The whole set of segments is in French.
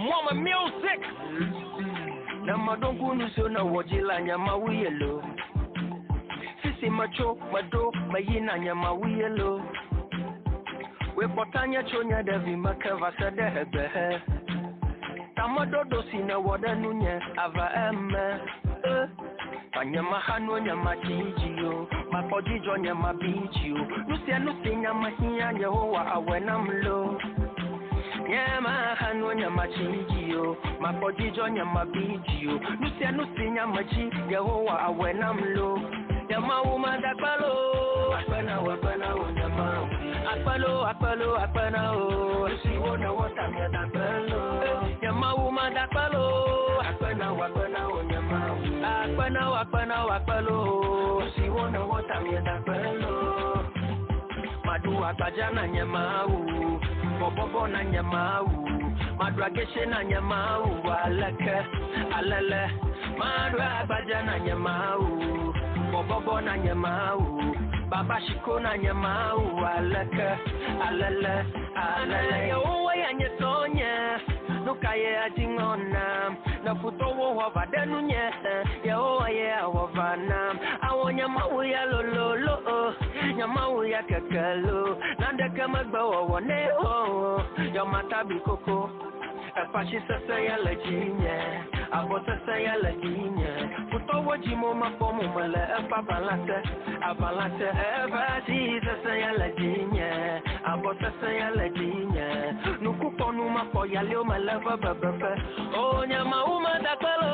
Mama music. Namadongu nusona wajila nyama wiyelo. Sisi macho mado mayina nyama wiyelo. We potanya chonya devi makava sadehebe. Tamadodo sina wada nunye ava emme. Nyama hanu nyama chijiyo. Makojijo nyama bijiyo. Nusia nyama hiya Yehowa awena mlo. Nyama hanu nyama chijiyo. Makojijo nyama bijiyo. Nusia nyama chi Yehowa awena mlo. Nyama umadakalo. Akpana o nyama. Akpalo o. Nusi wona wata miadakalo. Nyama umadakalo. Akpana o nyama. Akpalo. Nusi wona wata miadakalo. Madu akaja na nyama u. Bobobo na nyama u. Madu ageshe na nyama u. Alele. Madu akaja na nyama u. Bobobo na nyama u. Baba shiko na nyama u. Alele. Yehowa ya nyetonya. Nukaye ajingona. Na futowo wavadenu nye. Yehowa ya wavana. Awo nyama u ya lolo. Nyama u ya kekelo. Nandeke magbawa wane o. Yomata bikoko. Epashi sese ya lejinye. Abo sese ya lejinye. Futowo jimo mapomu mele. Epa balate. Epashi sese ya lejinye. Abo sese ya lejinye. Nukuponu mapo ya leo mele bebebe. O nyama umadakalo.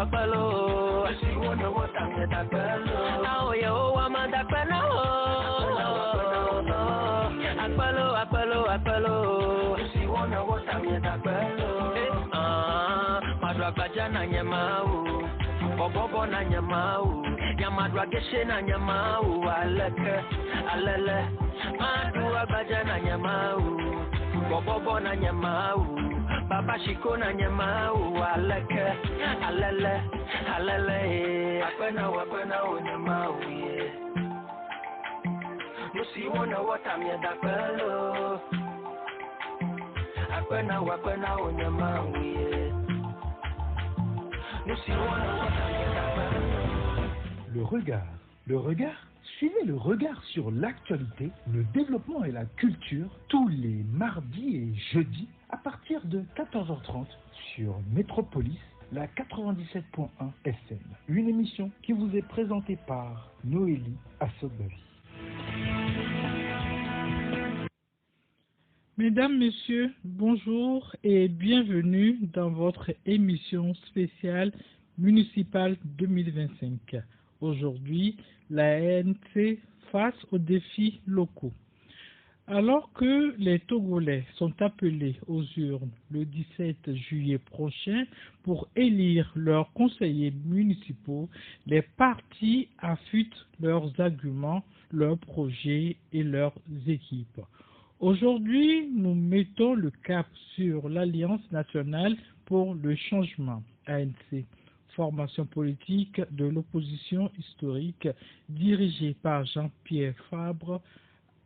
Akpalo. Asiwona wata medakalo. Ao Yehowa madakalo. Akpalo. Asiwona wata medakalo. Madu akaja na nyama u. Bobobo na nyama u. Madu ageshe na nyama u. Alele. Madu akaja na nyama u. Bobobo na nyama u. Baba shiko na nyama u. Alele. Akpana o nyama u. Nusi wona wata miadakalo. Akpana o nyama u. Nusi wona wata miadakalo. Le regard. Suivez le regard sur l'actualité, le développement et la culture tous les mardis et jeudis à partir de 14h30 sur Métropolis, la 97.1 FM. Une émission qui vous est présentée par Noélie Assobavi. Mesdames, Messieurs, bonjour et bienvenue dans votre émission spéciale municipale 2025. Aujourd'hui, la ANC face aux défis locaux. Alors que les Togolais sont appelés aux urnes le 17 juillet prochain pour élire leurs conseillers municipaux, les partis affûtent leurs arguments, leurs projets et leurs équipes. Aujourd'hui, nous mettons le cap sur l'Alliance nationale pour le changement, ANC, formation politique de l'opposition historique dirigée par Jean-Pierre Fabre,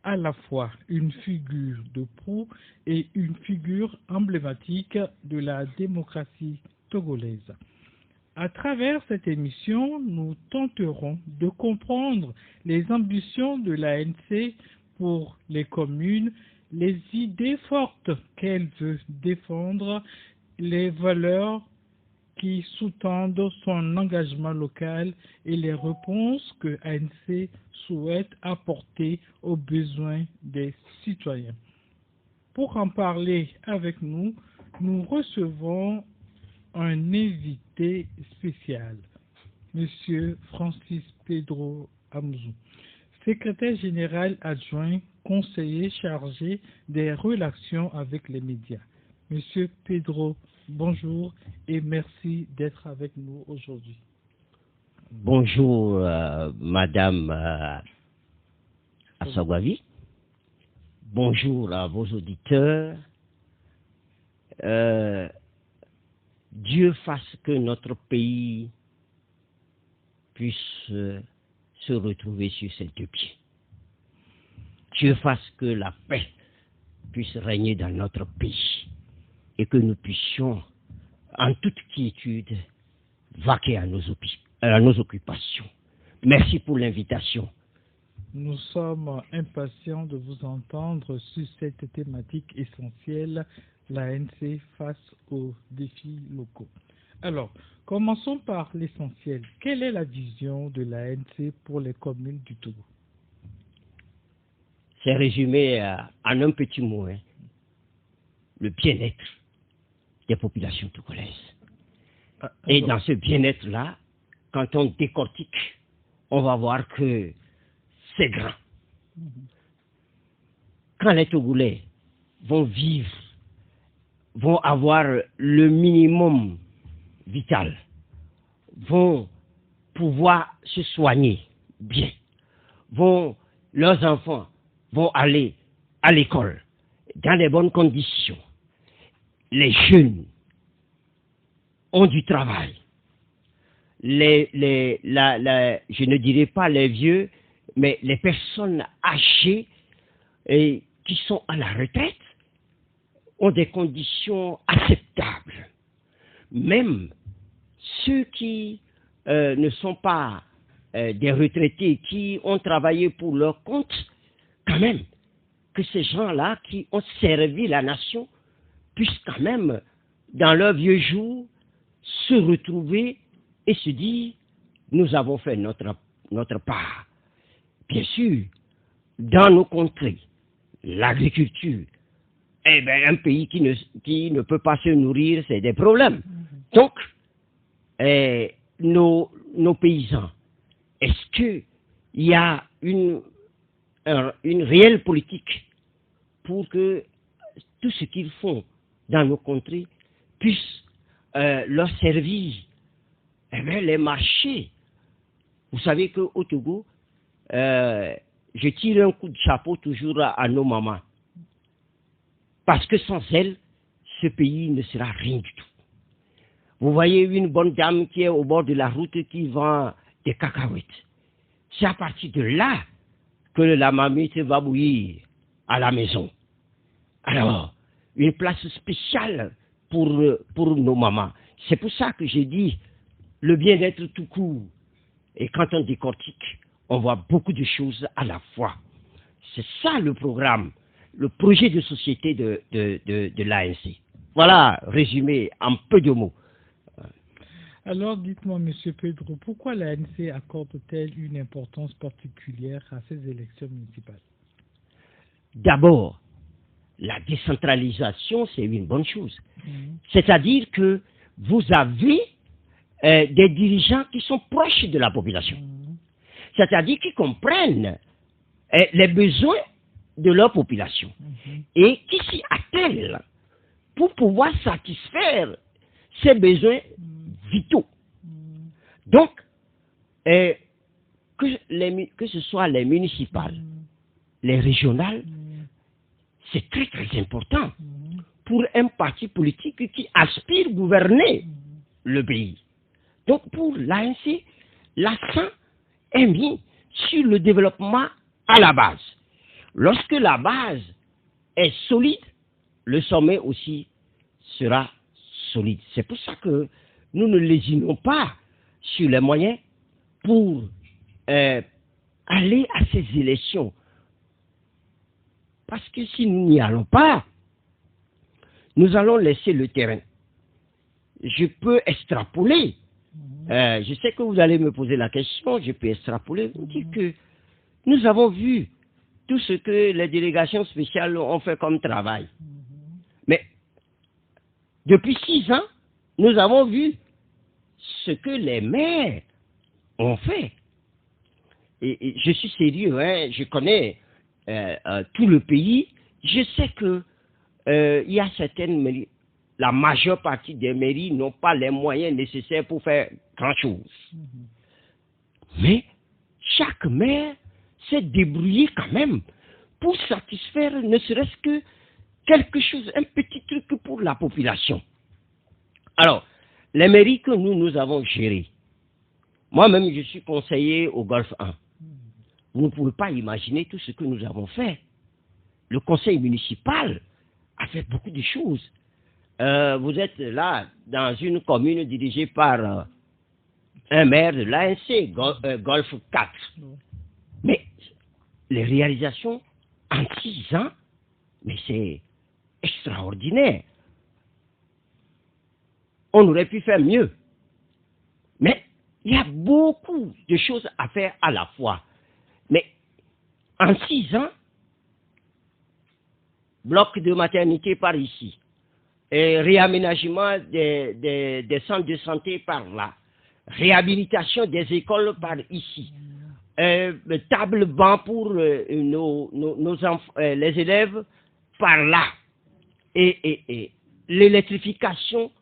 à la fois une figure de proue et une figure emblématique de la démocratie togolaise. À travers cette émission, nous tenterons de comprendre les ambitions de l'ANC pour les communes, les idées fortes qu'elle veut défendre, les valeurs qui sous-tendent son engagement local et les réponses que ANC souhaite apporter aux besoins des citoyens. Pour en parler avec nous, nous recevons un invité spécial, Monsieur Francis Pedro Amzou, secrétaire général adjoint, conseiller chargé des relations avec les médias. Monsieur Pedro, bonjour et merci d'être avec nous aujourd'hui. Bonjour, Madame Assobavi. Bonjour à vos auditeurs. Dieu fasse que notre pays puisse se retrouver sur ses deux pieds. Dieu fasse que la paix puisse régner dans notre pays et que nous puissions, en toute quiétude, vaquer à nos occupations. Merci pour l'invitation. Nous sommes impatients de vous entendre sur cette thématique essentielle, l'ANC face aux défis locaux. Alors, commençons par l'essentiel. Quelle est la vision de l'ANC pour les communes du Togo? C'est résumé en un petit mot, hein. Le bien-être des populations togolaises. Et dans ce bien-être-là, quand on décortique, on va voir que c'est grand. Quand les Togolais vont vivre, vont avoir le minimum vital, vont pouvoir se soigner bien, leurs enfants vont aller à l'école dans les bonnes conditions, les jeunes ont du travail, je ne dirais pas les vieux, mais les personnes âgées et qui sont à la retraite ont des conditions acceptables. Même ceux qui ne sont pas des retraités, qui ont travaillé pour leur compte, quand même, que ces gens-là qui ont servi la nation puissent quand même, dans leurs vieux jours, se retrouver et se dire, nous avons fait notre part. Bien sûr, dans nos contrées, l'agriculture, eh bien, un pays qui ne peut pas se nourrir, c'est des problèmes. Donc, nos paysans, est-ce qu'il y a une réelle politique pour que tout ce qu'ils font dans nos contrées puisse leur servir? Eh bien, les marchés. Vous savez qu'au Togo, je tire un coup de chapeau toujours à nos mamans. Parce que sans elles, ce pays ne sera rien du tout. Vous voyez une bonne dame qui est au bord de la route qui vend des cacahuètes. C'est à partir de là que la mamite va bouillir à la maison. Alors, une place spéciale pour nos mamans. C'est pour ça que j'ai dit le bien-être tout court. Et quand on décortique, on voit beaucoup de choses à la fois. C'est ça le programme, le projet de société de l'ANC. Voilà, résumé en peu de mots. Alors, dites-moi, M. Pedro, pourquoi l'ANC accorde-t-elle une importance particulière à ces élections municipales? D'abord, la décentralisation, c'est une bonne chose. C'est-à-dire que vous avez des dirigeants qui sont proches de la population. C'est-à-dire qu'ils comprennent les besoins de leur population et qui s'y attellent pour pouvoir satisfaire ces besoins vitaux. Donc, que ce soit les municipales, les régionales, c'est très très important pour un parti politique qui aspire à gouverner le pays. Donc pour l'ANC, l'accent est mis sur le développement à la base. Lorsque la base est solide, le sommet aussi sera solide. C'est pour ça que nous ne lésinons pas sur les moyens pour aller à ces élections. Parce que si nous n'y allons pas, nous allons laisser le terrain. Je peux extrapoler. Je sais que vous allez me poser la question, je peux extrapoler, vous dire que nous avons vu tout ce que les délégations spéciales ont fait comme travail. Mais depuis 6 ans, nous avons vu ce que les maires ont fait. Et je suis sérieux, hein, je connais tout le pays. Je sais que il y a certaines mairies, la majeure partie des mairies n'ont pas les moyens nécessaires pour faire grand-chose. Mais chaque maire s'est débrouillé quand même pour satisfaire ne serait-ce que quelque chose, un petit truc pour la population. Alors, les mairies que nous avons gérées, moi-même je suis conseiller au Golfe 1. Vous ne pouvez pas imaginer tout ce que nous avons fait. le conseil municipal a fait beaucoup de choses. Vous êtes là dans une commune dirigée par un maire de l'ANC, Golf 4. Mais les réalisations en 6 ans, mais c'est extraordinaire. On aurait pu faire mieux. Mais il y a beaucoup de choses à faire à la fois. Mais en 6 ans, bloc de maternité par ici, et réaménagement des centres de santé par là, réhabilitation des écoles par ici, table banc pour nos enfants, les élèves par là, et l'électrification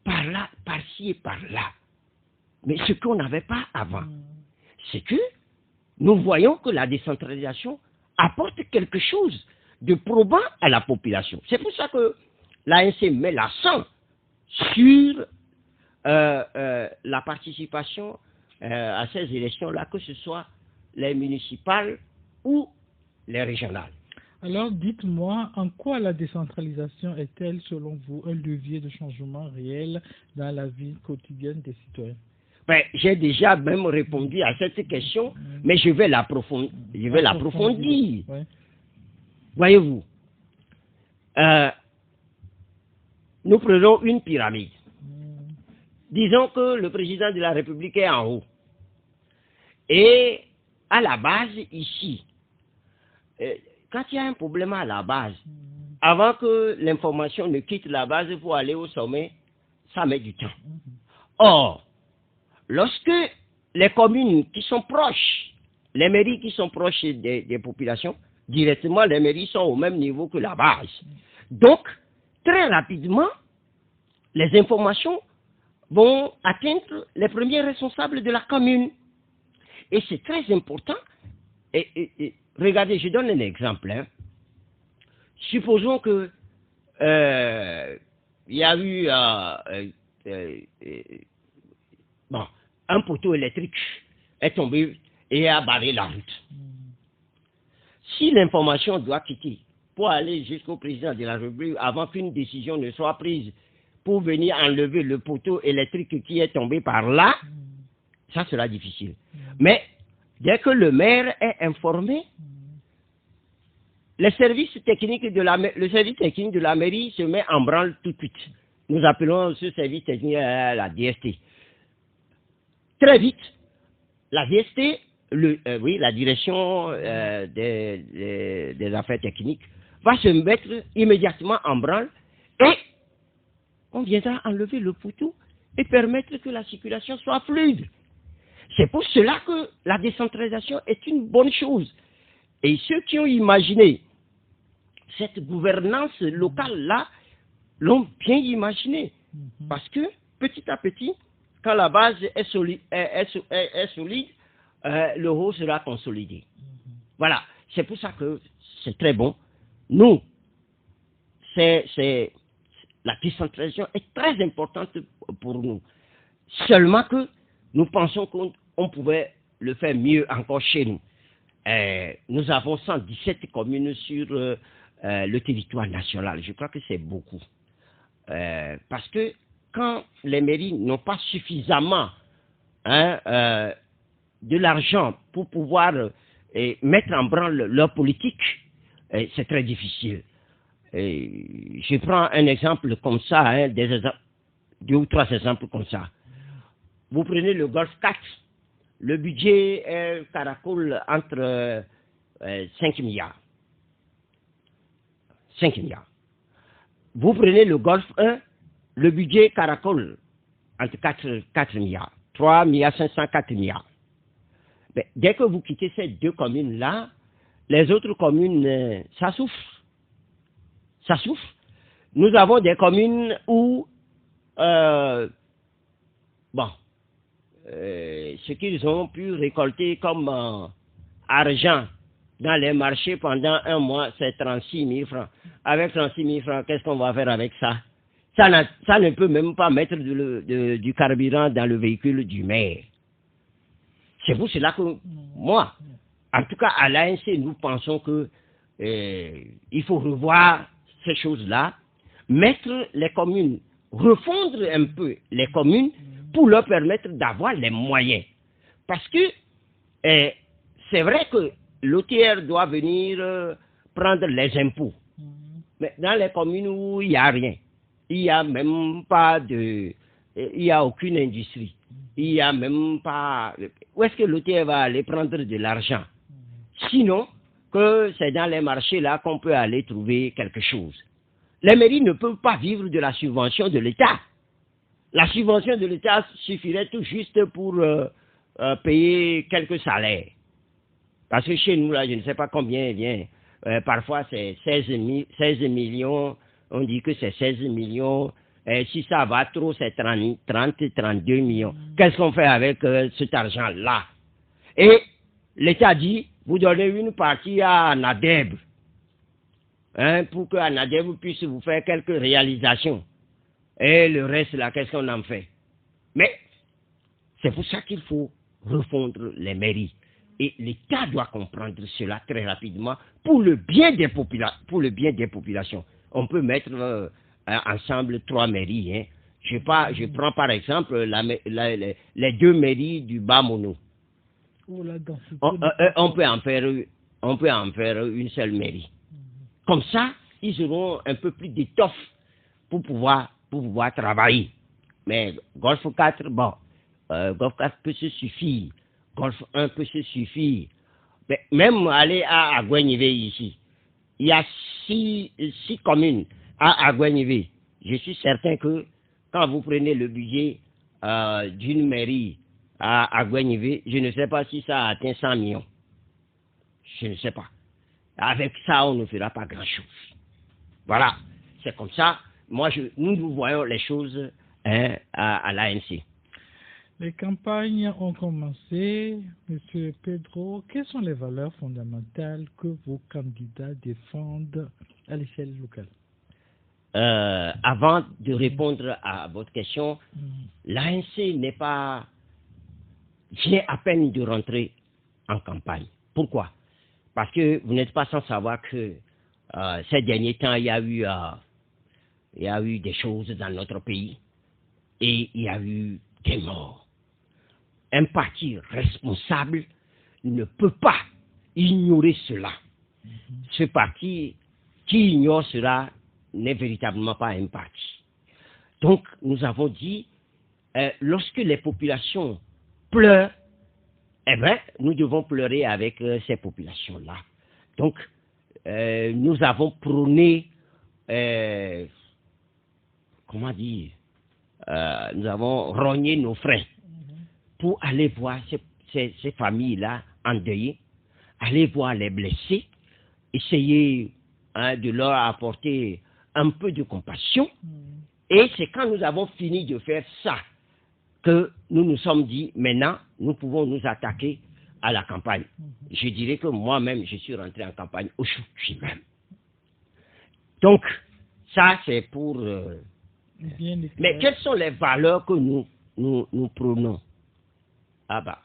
par là, par-ci et par là. Mais ce qu'on n'avait pas avant, c'est que nous voyons que la décentralisation apporte quelque chose de probant à la population. C'est pour ça que l'ANC met l'accent sur la participation à ces élections-là, que ce soit les municipales ou les régionales. Alors, dites-moi, en quoi la décentralisation est-elle, selon vous, un levier de changement réel dans la vie quotidienne des citoyens? Ben, j'ai déjà même répondu à cette question, mais je vais l'approfondir. Ouais. Voyez-vous, nous prenons une pyramide. Disons que le président de la République est en haut. Et à la base, ici, quand il y a un problème à la base, avant que l'information ne quitte la base pour aller au sommet, ça met du temps. Or, lorsque les communes qui sont proches, les mairies qui sont proches des populations, directement, les mairies sont au même niveau que la base. Donc, très rapidement, les informations vont atteindre les premiers responsables de la commune. Et c'est très important. Et regardez, je donne un exemple. Hein. Supposons que il y a eu un poteau électrique est tombé et a barré la route. Si l'information doit quitter pour aller jusqu'au président de la République avant qu'une décision ne soit prise pour venir enlever le poteau électrique qui est tombé par là, ça sera difficile. Mais dès que le maire est informé, le service technique de la mairie se met en branle tout de suite. Nous appelons ce service technique la DST. Très vite, la DST, la direction des affaires techniques, va se mettre immédiatement en branle et on viendra enlever le poteau et permettre que la circulation soit fluide. C'est pour cela que la décentralisation est une bonne chose. Et ceux qui ont imaginé cette gouvernance locale-là l'ont bien imaginé. Parce que petit à petit, quand la base est solide, le haut sera consolidé. Voilà, c'est pour ça que c'est très bon. Nous, la décentralisation est très importante pour nous. Seulement que nous pensons qu'on pouvait le faire mieux encore chez nous. Nous avons 117 communes sur le territoire national. Je crois que c'est beaucoup. Parce que quand les mairies n'ont pas suffisamment de l'argent pour pouvoir mettre en branle leur politique, c'est très difficile. Je prends un exemple comme ça, 2 ou 3 exemples comme ça. Vous prenez le Golf 4, le budget caracole entre 5 milliards. 5 milliards. Vous prenez le Golf 1, le budget caracole entre 4 milliards. 3 milliards 500, 4 milliards. Mais dès que vous quittez ces 2 communes-là, les autres communes, ça souffre. Ça souffre. Nous avons des communes où, ce qu'ils ont pu récolter comme argent dans les marchés pendant 1 mois, c'est 36 000 francs. Avec 36 000 francs, qu'est-ce qu'on va faire avec ça? Ça ne peut même pas mettre du carburant dans le véhicule du maire. C'est pour cela que moi, en tout cas à l'ANC, nous pensons que il faut revoir ces choses-là, mettre les communes, refondre un peu les communes pour leur permettre d'avoir les moyens. Parce que c'est vrai que l'OTR doit venir prendre les impôts. Mais dans les communes où il n'y a rien, il n'y a même pas de... Il n'y a aucune industrie. Il n'y a même pas... Où est-ce que l'OTR va aller prendre de l'argent? Sinon, que c'est dans les marchés là qu'on peut aller trouver quelque chose. Les mairies ne peuvent pas vivre de la subvention de l'État. La subvention de l'État suffirait tout juste pour payer quelques salaires. Parce que chez nous, là, je ne sais pas combien il vient. Parfois, c'est 16 millions. On dit que c'est 16 millions. Si ça va trop, c'est 30, 32 millions. Qu'est-ce qu'on fait avec cet argent-là? Et l'État dit, vous donnez une partie à Anadeb, pour que Anadeb puisse vous faire quelques réalisations. Et le reste, là, qu'est-ce qu'on en fait? Mais c'est pour ça qu'il faut refondre les mairies. Et l'État doit comprendre cela très rapidement pour le bien des populations. On peut mettre ensemble 3 mairies. Hein. Je prends par exemple les 2 mairies du Bas-Mono. On peut en faire une seule mairie. Comme ça, ils auront un peu plus d'étoffe pour pouvoir travailler. Mais Golf 4, bon, Golf 4 peut se suffire. Golf 1 peut se suffire. Mais même aller à Agouenivé ici, il y a 6 communes à Agouenivé. Je suis certain que quand vous prenez le budget d'une mairie à Agouenivé, je ne sais pas si ça atteint 100 millions. Je ne sais pas. Avec ça, on ne fera pas grand-chose. Voilà, c'est comme ça. Nous voyons les choses à l'ANC. Les campagnes ont commencé. Monsieur Pedro, quelles sont les valeurs fondamentales que vos candidats défendent à l'échelle locale? Avant de répondre à votre question, l'ANC vient à peine de rentrer en campagne. Pourquoi? Parce que vous n'êtes pas sans savoir que ces derniers temps, il y a eu des choses dans notre pays et il y a eu des morts. Un parti responsable ne peut pas ignorer cela. Ce parti qui ignore cela n'est véritablement pas un parti. Donc, nous avons dit, lorsque les populations pleurent, eh bien, nous devons pleurer avec ces populations-là. Donc, nous avons prôné, nous avons rogné nos freins pour aller voir ces familles-là endeuillées, aller voir les blessés, essayer de leur apporter un peu de compassion. Et c'est quand nous avons fini de faire ça que nous nous sommes dit, maintenant, nous pouvons nous attaquer à la campagne. Je dirais que moi-même, je suis rentré en campagne aujourd'hui même. Donc, ça, c'est pour... Mais quelles sont les valeurs que nous prônons? Ah bah,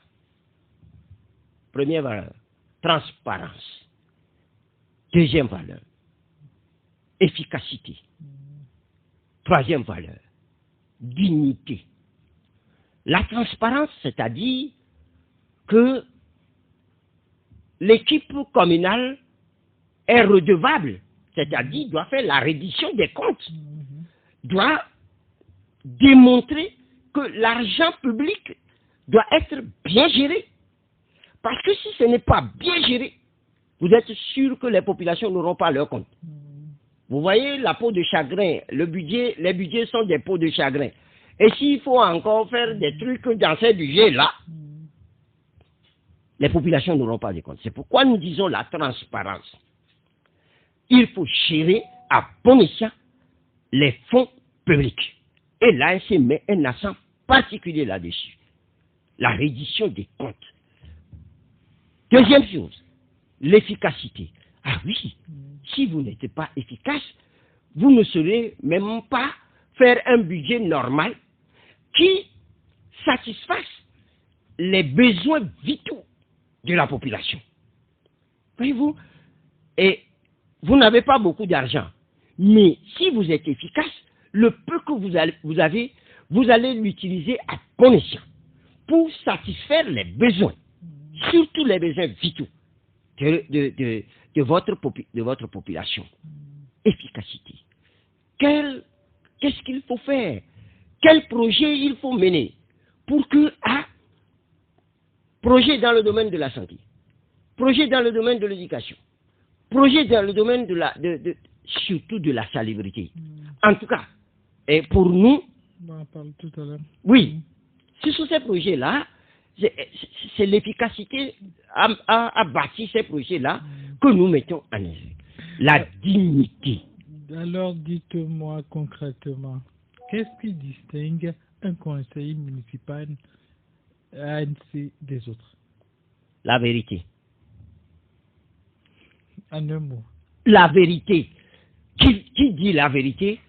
première valeur, transparence. Deuxième valeur, efficacité. Troisième valeur, dignité. La transparence, c'est-à-dire que l'équipe communale est redevable, c'est-à-dire doit faire la reddition des comptes, doit démontrer que l'argent public doit être bien géré. Parce que si ce n'est pas bien géré, vous êtes sûr que les populations n'auront pas leur compte. Vous voyez la peau de chagrin, les budgets sont des peaux de chagrin. Et s'il faut encore faire des trucs dans ces budgets-là, les populations n'auront pas de compte. C'est pourquoi nous disons la transparence. Il faut gérer à bon escient les fonds publics. Et l'ANC met un accent particulier là-dessus. La reddition des comptes. Deuxième chose, l'efficacité. Ah oui, si vous n'êtes pas efficace, vous ne saurez même pas faire un budget normal qui satisfasse les besoins vitaux de la population. Voyez-vous? Et vous n'avez pas beaucoup d'argent. Mais si vous êtes efficace, le peu que vous avez, vous allez l'utiliser à bon escient pour satisfaire les besoins, surtout les besoins vitaux de votre population. Efficacité. Qu'est-ce qu'il faut faire? Quel projet il faut mener pour que, projet dans le domaine de la santé, projet dans le domaine de l'éducation, projet dans le domaine surtout de la salubrité. En tout cas, et pour nous, on en parle tout à l'heure. Oui, sur ces projets-là, c'est l'efficacité à bâtir ces projets-là que nous mettons en œuvre. La dignité. Alors, dites-moi concrètement, qu'est-ce qui distingue un conseiller municipal ANC des autres? La vérité. En un mot. La vérité. Qui dit la vérité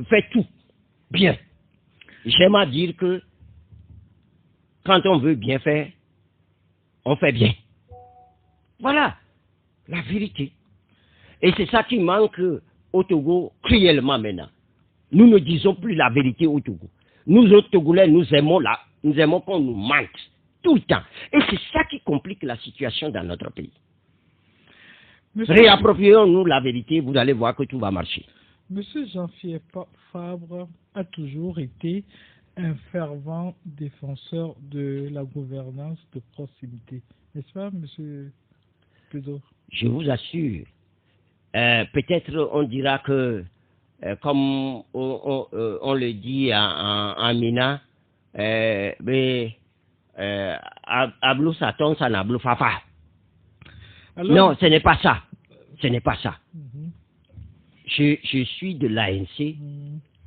fait tout bien. J'aime à dire que quand on veut bien faire, on fait bien. Voilà la vérité. Et c'est ça qui manque au Togo cruellement maintenant. Nous ne disons plus la vérité au Togo. Nous autres Togolais, nous aimons qu'on nous mente tout le temps. Et c'est ça qui complique la situation dans notre pays. Réapproprions-nous la vérité, vous allez voir que tout va marcher. Monsieur Jean-Pierre Fabre a toujours été un fervent défenseur de la gouvernance de proximité. N'est-ce pas, monsieur Pedro? Je vous assure. Peut-être on dira que, comme on le dit en Mina, Ablou Saton, ça n'a Ablou Fafa. Alors, non, ce n'est pas ça. Ce n'est pas ça. Je suis de l'ANC,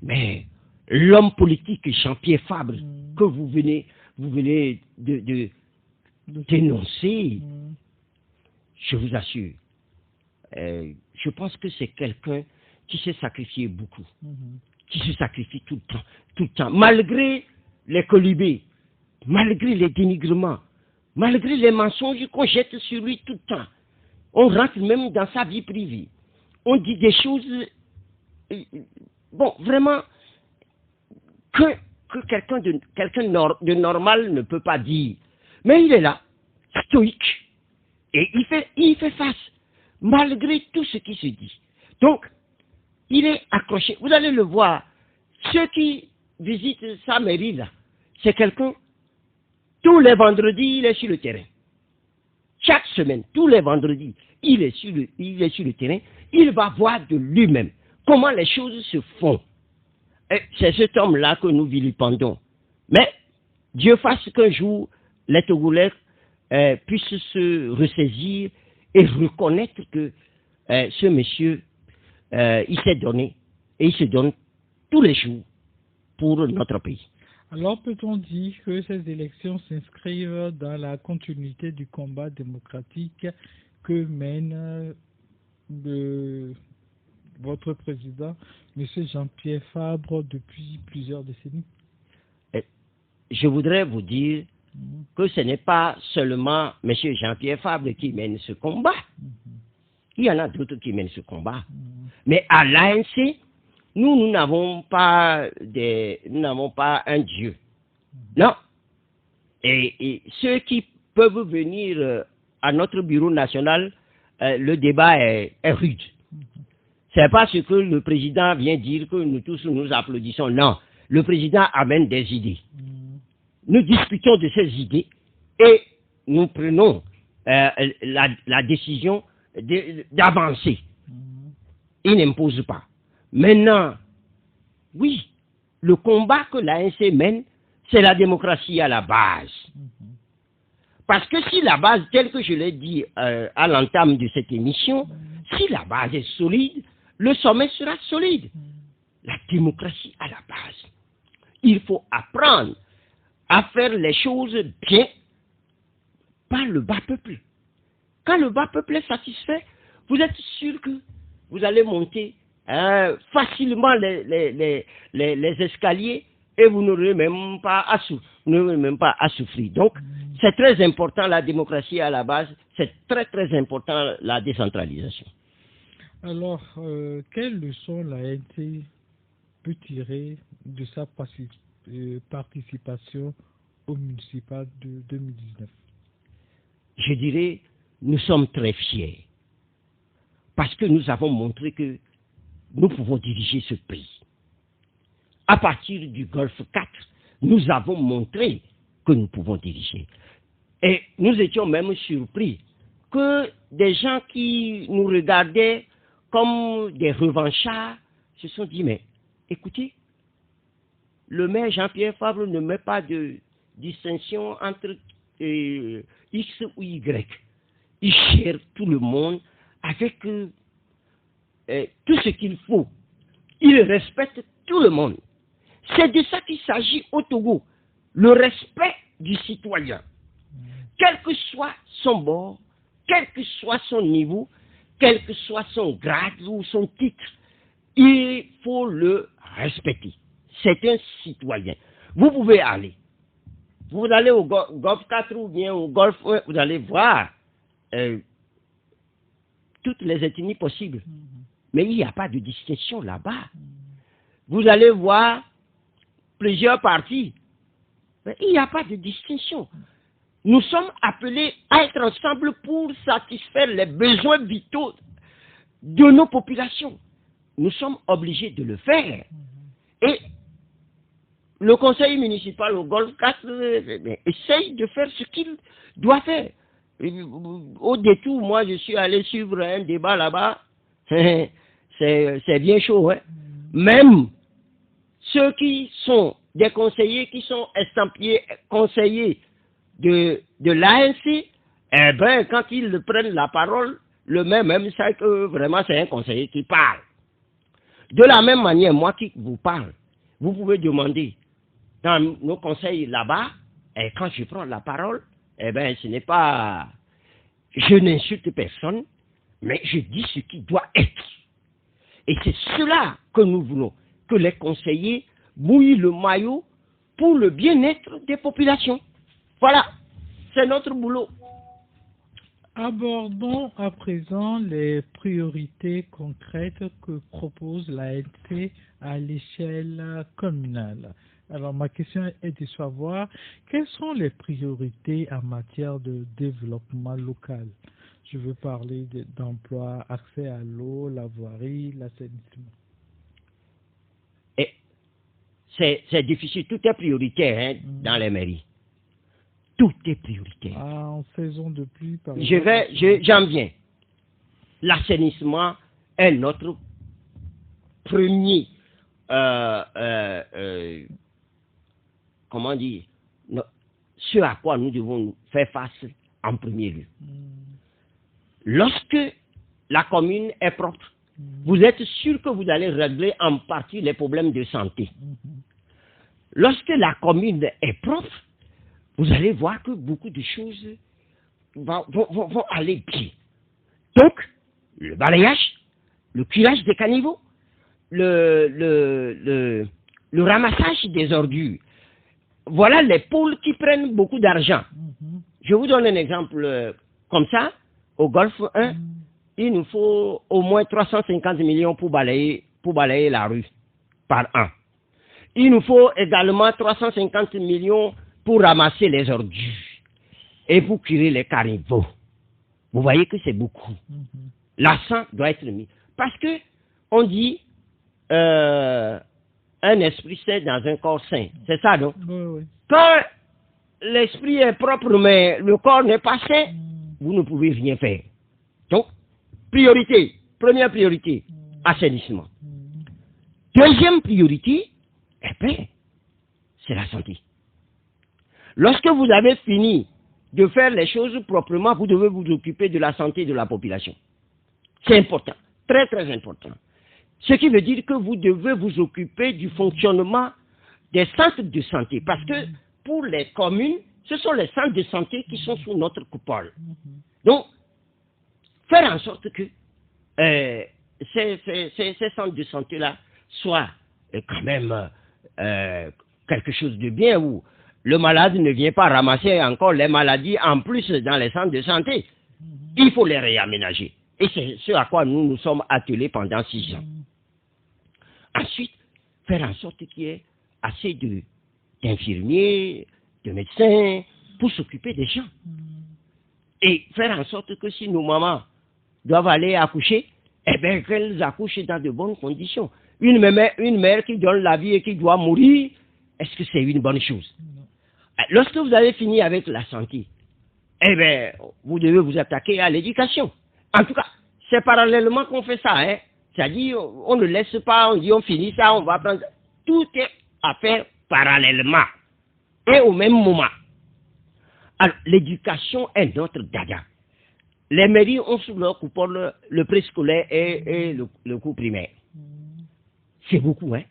mais l'homme politique Jean-Pierre Fabre que vous venez de dénoncer, je vous assure, je pense que c'est quelqu'un qui s'est sacrifié beaucoup, qui se sacrifie tout le temps, malgré les colibés, malgré les dénigrements, malgré les mensonges qu'on jette sur lui tout le temps. On rentre même dans sa vie privée. On dit des choses, bon, vraiment, que quelqu'un de normal ne peut pas dire. Mais il est là, stoïque, et il fait face, malgré tout ce qui se dit. Donc, il est accroché. Vous allez le voir. Ceux qui visitent sa mairie là, c'est quelqu'un, tous les vendredis, il est sur le terrain. Chaque semaine, tous les vendredis, il est sur le terrain. Il va voir de lui-même comment les choses se font. Et c'est cet homme-là que nous vilipendons. Mais Dieu fasse qu'un jour, les Togolais puissent se ressaisir et reconnaître que ce monsieur, il s'est donné, et il se donne tous les jours pour notre pays. Alors peut-on dire que ces élections s'inscrivent dans la continuité du combat démocratique que mène votre président, M. Jean-Pierre Fabre, depuis plusieurs décennies? Je voudrais vous dire que ce n'est pas seulement M. Jean-Pierre Fabre qui mène ce combat. Il y en a d'autres qui mènent ce combat. Mais à l'ANC, nous n'avons pas un Dieu. Non. Et ceux qui peuvent venir à notre bureau national, le débat est rude. C'est pas ce que le président vient dire que nous tous nous applaudissons. Non. Le président amène des idées. Nous discutons de ces idées et nous prenons la décision d'avancer. Il n'impose pas. Maintenant, oui, le combat que l'ANC mène, c'est la démocratie à la base. Parce que si la base, telle que je l'ai dit à l'entame de cette émission, si la base est solide, le sommet sera solide. La démocratie à la base. Il faut apprendre à faire les choses bien par le bas peuple. Quand le bas peuple est satisfait, vous êtes sûr que vous allez monter facilement les escaliers et vous n'aurez même pas à souffrir. Donc, c'est très important la démocratie à la base, c'est très très important la décentralisation. Alors, quelles leçons la NT peut tirer de sa participation au municipal de 2019? Je dirais, nous sommes très fiers parce que nous avons montré que nous pouvons diriger ce pays. À partir du Golfe 4, nous avons montré que nous pouvons diriger. Et nous étions même surpris que des gens qui nous regardaient comme des revanchards se sont dit, mais écoutez, le maire Jean-Pierre Favre ne met pas de distinction entre X ou Y. Il gère tout le monde avec tout ce qu'il faut. Il respecte tout le monde. C'est de ça qu'il s'agit au Togo. Le respect du citoyen. Quel que soit son bord, quel que soit son niveau, quel que soit son grade ou son titre, il faut le respecter. C'est un citoyen. Vous pouvez aller. Vous allez au Golfe 4 ou bien au Golfe 1, vous allez voir toutes les ethnies possibles. Mais il n'y a pas de distinction là-bas. Vous allez voir plusieurs partis. Mais il n'y a pas de distinction. Nous sommes appelés à être ensemble pour satisfaire les besoins vitaux de nos populations. Nous sommes obligés de le faire. Et le conseil municipal au Golfe 4 essaye de faire ce qu'il doit faire. Au détour, moi, je suis allé suivre un débat là-bas. C'est bien chaud. Hein? Même ceux qui sont des conseillers, qui sont estampillés conseillers de l'ANC, eh bien, quand ils prennent la parole, le même sait que vraiment c'est un conseiller qui parle. De la même manière, moi qui vous parle, vous pouvez demander dans nos conseils là-bas, et quand je prends la parole, eh bien, ce n'est pas... Je n'insulte personne, mais je dis ce qui doit être. Et c'est cela que nous voulons, que les conseillers mouillent le maillot pour le bien-être des populations. Voilà, c'est notre boulot. Abordons à présent les priorités concrètes que propose l'ANT à l'échelle communale. Alors, ma question est de savoir quelles sont les priorités en matière de développement local. Je veux parler d'emploi, accès à l'eau, la voirie, l'assainissement. C'est difficile, tout est prioritaire dans les mairies. Tout est prioritaire. En saison de pluie, par exemple. J'en viens. L'assainissement est notre premier, comment dire, ce à quoi nous devons faire face en premier lieu. Lorsque la commune est propre, vous êtes sûr que vous allez régler en partie les problèmes de santé. Lorsque la commune est propre, vous allez voir que beaucoup de choses vont aller bien. Donc, le balayage, le curage des caniveaux, le ramassage des ordures. Voilà les pôles qui prennent beaucoup d'argent. Je vous donne un exemple comme ça. Au Golfe 1, il nous faut au moins 350 millions pour balayer la rue par an. Il nous faut également 350 millions pour ramasser les ordures et pour curer les caniveaux. Vous voyez que c'est beaucoup. L'accent doit être mis. Parce que on dit un esprit sain dans un corps sain. C'est ça, non? Oui. Quand l'esprit est propre, mais le corps n'est pas sain, vous ne pouvez rien faire. Donc, priorité, première priorité, assainissement. Deuxième priorité, c'est la santé. Lorsque vous avez fini de faire les choses proprement, vous devez vous occuper de la santé de la population. C'est important, très très important. Ce qui veut dire que vous devez vous occuper du fonctionnement des centres de santé. Parce que pour les communes, ce sont les centres de santé qui sont sous notre coupole. Donc, faire en sorte que ces centres de santé-là soient quand même quelque chose de bien, où le malade ne vient pas ramasser encore les maladies en plus dans les centres de santé. Il faut les réaménager. Et c'est ce à quoi nous nous sommes attelés pendant 6 ans. Ensuite, faire en sorte qu'il y ait assez d'infirmiers, de médecins pour s'occuper des gens. Et faire en sorte que si nos mamans doivent aller accoucher, eh bien qu'elles accouchent dans de bonnes conditions. Une mère qui donne la vie et qui doit mourir, est-ce que c'est une bonne chose? Lorsque vous avez fini avec la santé, eh bien, vous devez vous attaquer à l'éducation. En tout cas, c'est parallèlement qu'on fait ça. Hein. C'est-à-dire, on ne laisse pas, on dit on finit ça, on va prendre... Tout est à faire parallèlement et au même moment. Alors, l'éducation est notre dada. Les mairies ont sous leur coupole le préscolaire et le cours primaire. C'est beaucoup, hein.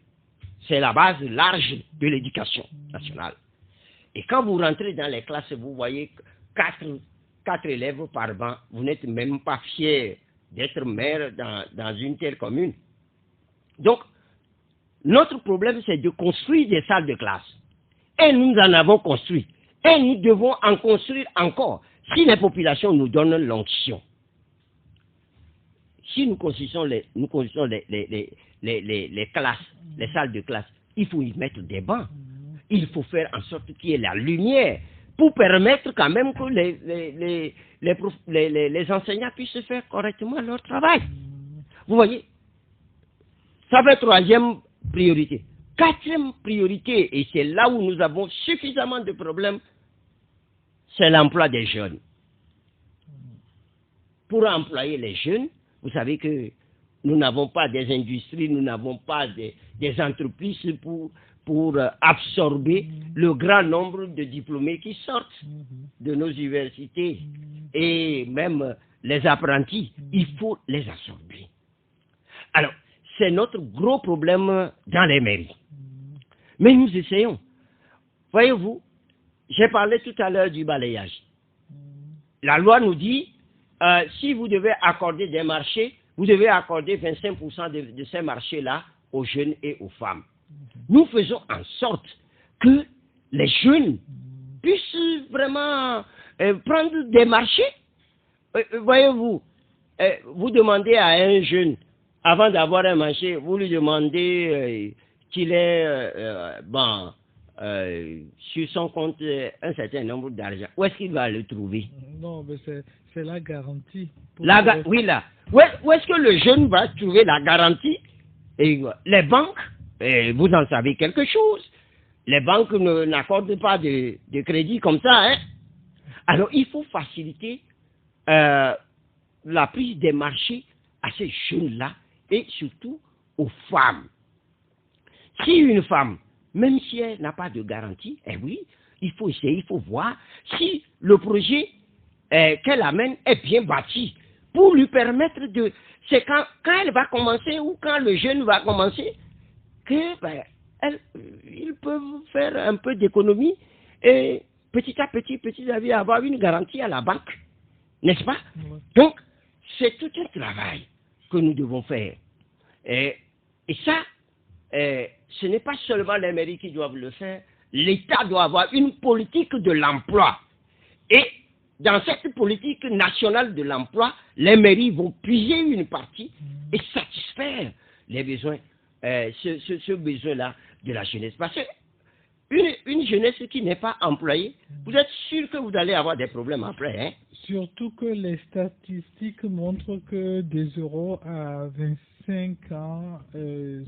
C'est la base large de l'éducation nationale. Et quand vous rentrez dans les classes, vous voyez 4 élèves par banc. Vous n'êtes même pas fier d'être maire dans une telle commune. Donc, notre problème, c'est de construire des salles de classe. Et nous en avons construit. Et nous devons en construire encore. Si les populations nous donnent l'onction, si nous construisons les classes, les salles de classe, il faut y mettre des bancs. Il faut faire en sorte qu'il y ait la lumière pour permettre quand même que les enseignants puissent faire correctement leur travail. Vous voyez, ça va être 3e priorité. 4e priorité, et c'est là où nous avons suffisamment de problèmes, c'est l'emploi des jeunes. Pour employer les jeunes, vous savez que nous n'avons pas des industries, nous n'avons pas des entreprises pour absorber le grand nombre de diplômés qui sortent de nos universités et même les apprentis. Il faut les absorber. Alors, c'est notre gros problème dans les mairies. Mais nous essayons. Voyez-vous, j'ai parlé tout à l'heure du balayage. La loi nous dit, si vous devez accorder des marchés, vous devez accorder 25% de ces marchés-là aux jeunes et aux femmes. Nous faisons en sorte que les jeunes puissent vraiment prendre des marchés. Voyez-vous, vous demandez à un jeune, avant d'avoir un marché, vous lui demandez qu'il ait sur son compte un certain nombre d'argent. Où est-ce qu'il va le trouver? Non, mais c'est la garantie. Oui, là. Où est-ce que le jeune va trouver la garantie? Et les banques, vous en savez quelque chose. Les banques n'accordent pas de crédit comme ça. Hein? Alors, il faut faciliter la prise des marchés à ces jeunes-là et surtout aux femmes. Si une femme, même si elle n'a pas de garantie, oui, il faut essayer, il faut voir si le projet qu'elle amène est bien bâti pour lui permettre de... C'est quand elle va commencer ou quand le jeune va commencer que ils peuvent faire un peu d'économie et petit à petit avoir une garantie à la banque. N'est-ce pas? Oui. Donc, c'est tout un travail que nous devons faire. Et ça, ce n'est pas seulement les mairies qui doivent le faire. L'État doit avoir une politique de l'emploi. Et dans cette politique nationale de l'emploi, les mairies vont puiser une partie et satisfaire les besoins, ce besoin-là de la jeunesse. Parce que une jeunesse qui n'est pas employée, vous êtes sûr que vous allez avoir des problèmes après. Hein? Surtout que les statistiques montrent que des euros à 25 ans,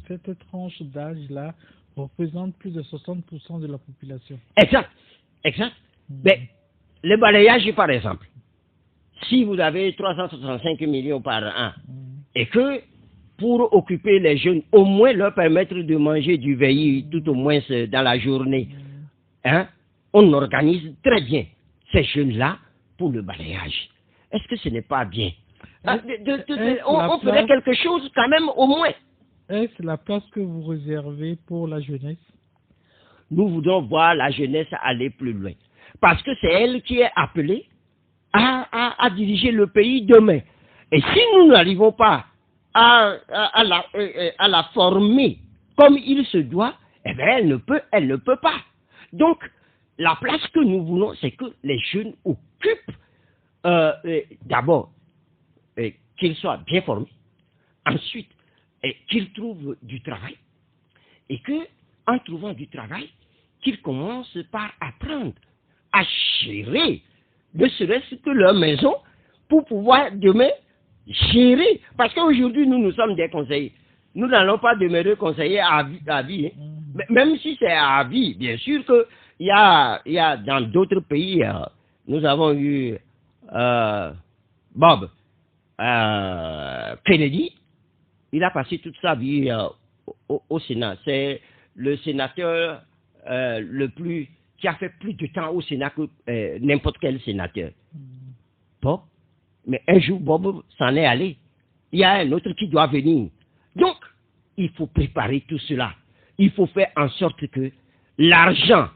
cette tranche d'âge-là représente plus de 60% de la population. Exact. Mais le balayage, par exemple, si vous avez 365 millions par an, et que pour occuper les jeunes, au moins leur permettre de manger du veillis tout au moins dans la journée, hein, on organise très bien ces jeunes-là pour le balayage. Est-ce que ce n'est pas bien? On ferait quelque chose quand même au moins. Est-ce la place que vous réservez pour la jeunesse? Nous voudrons voir la jeunesse aller plus loin. Parce que c'est elle qui est appelée à diriger le pays demain. Et si nous n'arrivons pas à la former comme il se doit, eh bien elle ne peut pas. Donc, la place que nous voulons, c'est que les jeunes occupent d'abord, qu'ils soient bien formés, ensuite qu'ils trouvent du travail, et qu'en trouvant du travail, qu'ils commencent par apprendre à gérer, ne serait-ce que leur maison, pour pouvoir demain gérer. Parce qu'aujourd'hui, nous sommes des conseillers. Nous n'allons pas demeurer conseillers à vie. Hein. Même si c'est à vie, bien sûr qu'il y a dans d'autres pays, nous avons eu Bob Kennedy. Il a passé toute sa vie au Sénat. C'est le sénateur qui a fait plus de temps au Sénat que n'importe quel sénateur. Bob, mais un jour Bob s'en est allé. Il y a un autre qui doit venir. Donc, il faut préparer tout cela. Il faut faire en sorte que l'argent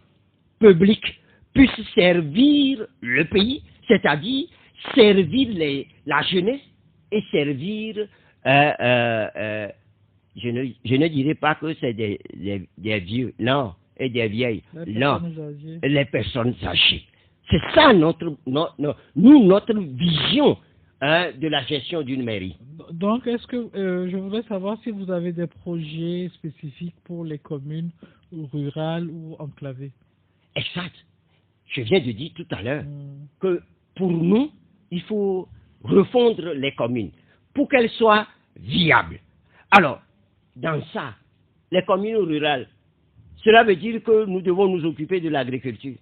public puisse servir le pays, c'est-à-dire servir la jeunesse et servir, je ne dirais pas que c'est des vieux, non, et des vieilles, non, les personnes âgées. C'est ça notre vision de la gestion d'une mairie. Donc, est-ce que je voudrais savoir si vous avez des projets spécifiques pour les communes rurales ou enclavées? Exact. Je viens de dire tout à l'heure que pour nous, il faut refondre les communes pour qu'elles soient viables. Alors, dans ça, les communes rurales, cela veut dire que nous devons nous occuper de l'agriculture.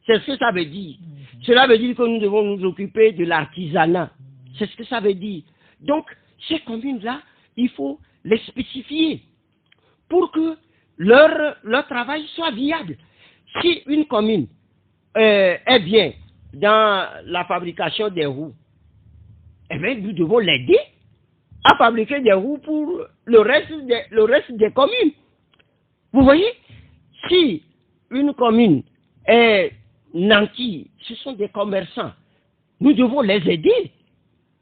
C'est ce que ça veut dire. Cela veut dire que nous devons nous occuper de l'artisanat. C'est ce que ça veut dire. Donc, ces communes-là, il faut les spécifier pour que leur travail soit viable. Si une commune est bien dans la fabrication des roues, eh bien, nous devons l'aider à fabriquer des roues pour le reste des communes. Vous voyez, si une commune est nantie, ce sont des commerçants, nous devons les aider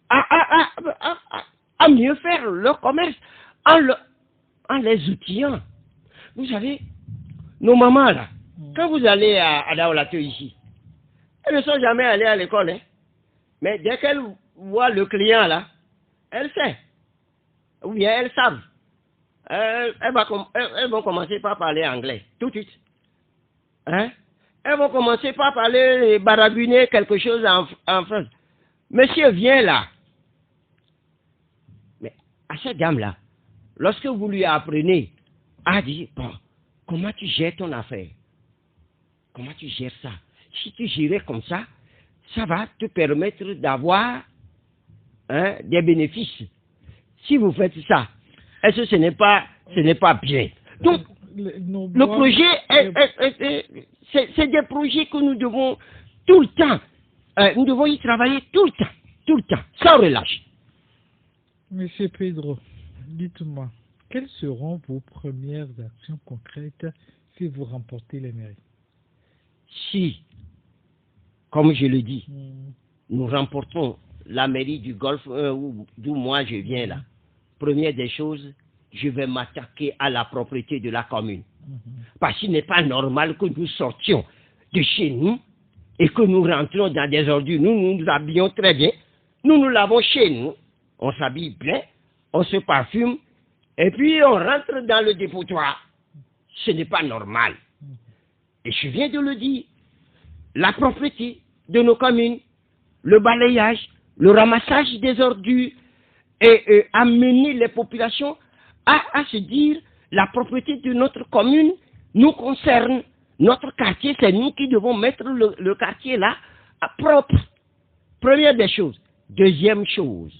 à mieux faire leur commerce en les outillant. Vous savez, nos mamans là, quand vous allez à Daolato ici, elles ne sont jamais allées à l'école, hein? Mais dès qu'elles voient le client là, elles savent, ou bien elles savent. Elles vont commencer par parler anglais, tout de suite. Hein? Elles vont commencer par parler, baragouiner quelque chose en France. Monsieur vient là. Mais à cette dame-là, lorsque vous lui apprenez à dire, bon, comment tu gères ton affaire? Comment tu gères ça? Si tu gérais comme ça, ça va te permettre d'avoir des bénéfices. Si vous faites ça, est-ce que ce n'est pas bien? Donc, le projet, c'est des projets que nous devons tout le temps, nous devons y travailler tout le temps, sans relâche. Monsieur Pedro, dites-moi, quelles seront vos premières actions concrètes si vous remportez les mairies? Si, comme je le dis, nous remportons la mairie du Golfe, d'où moi je viens là, première des choses, je vais m'attaquer à la propriété de la commune. Parce qu'il n'est pas normal que nous sortions de chez nous et que nous rentrions dans des ordures. Nous nous habillons très bien, nous l'avons chez nous, on s'habille bien, on se parfume, et puis on rentre dans le dépotoir. Ce n'est pas normal. Et je viens de le dire, la propriété de nos communes, le balayage, le ramassage des ordures, et amener les populations à se dire, la propriété de notre commune nous concerne. Notre quartier, c'est nous qui devons mettre le quartier là à propre. Première des choses. Deuxième chose,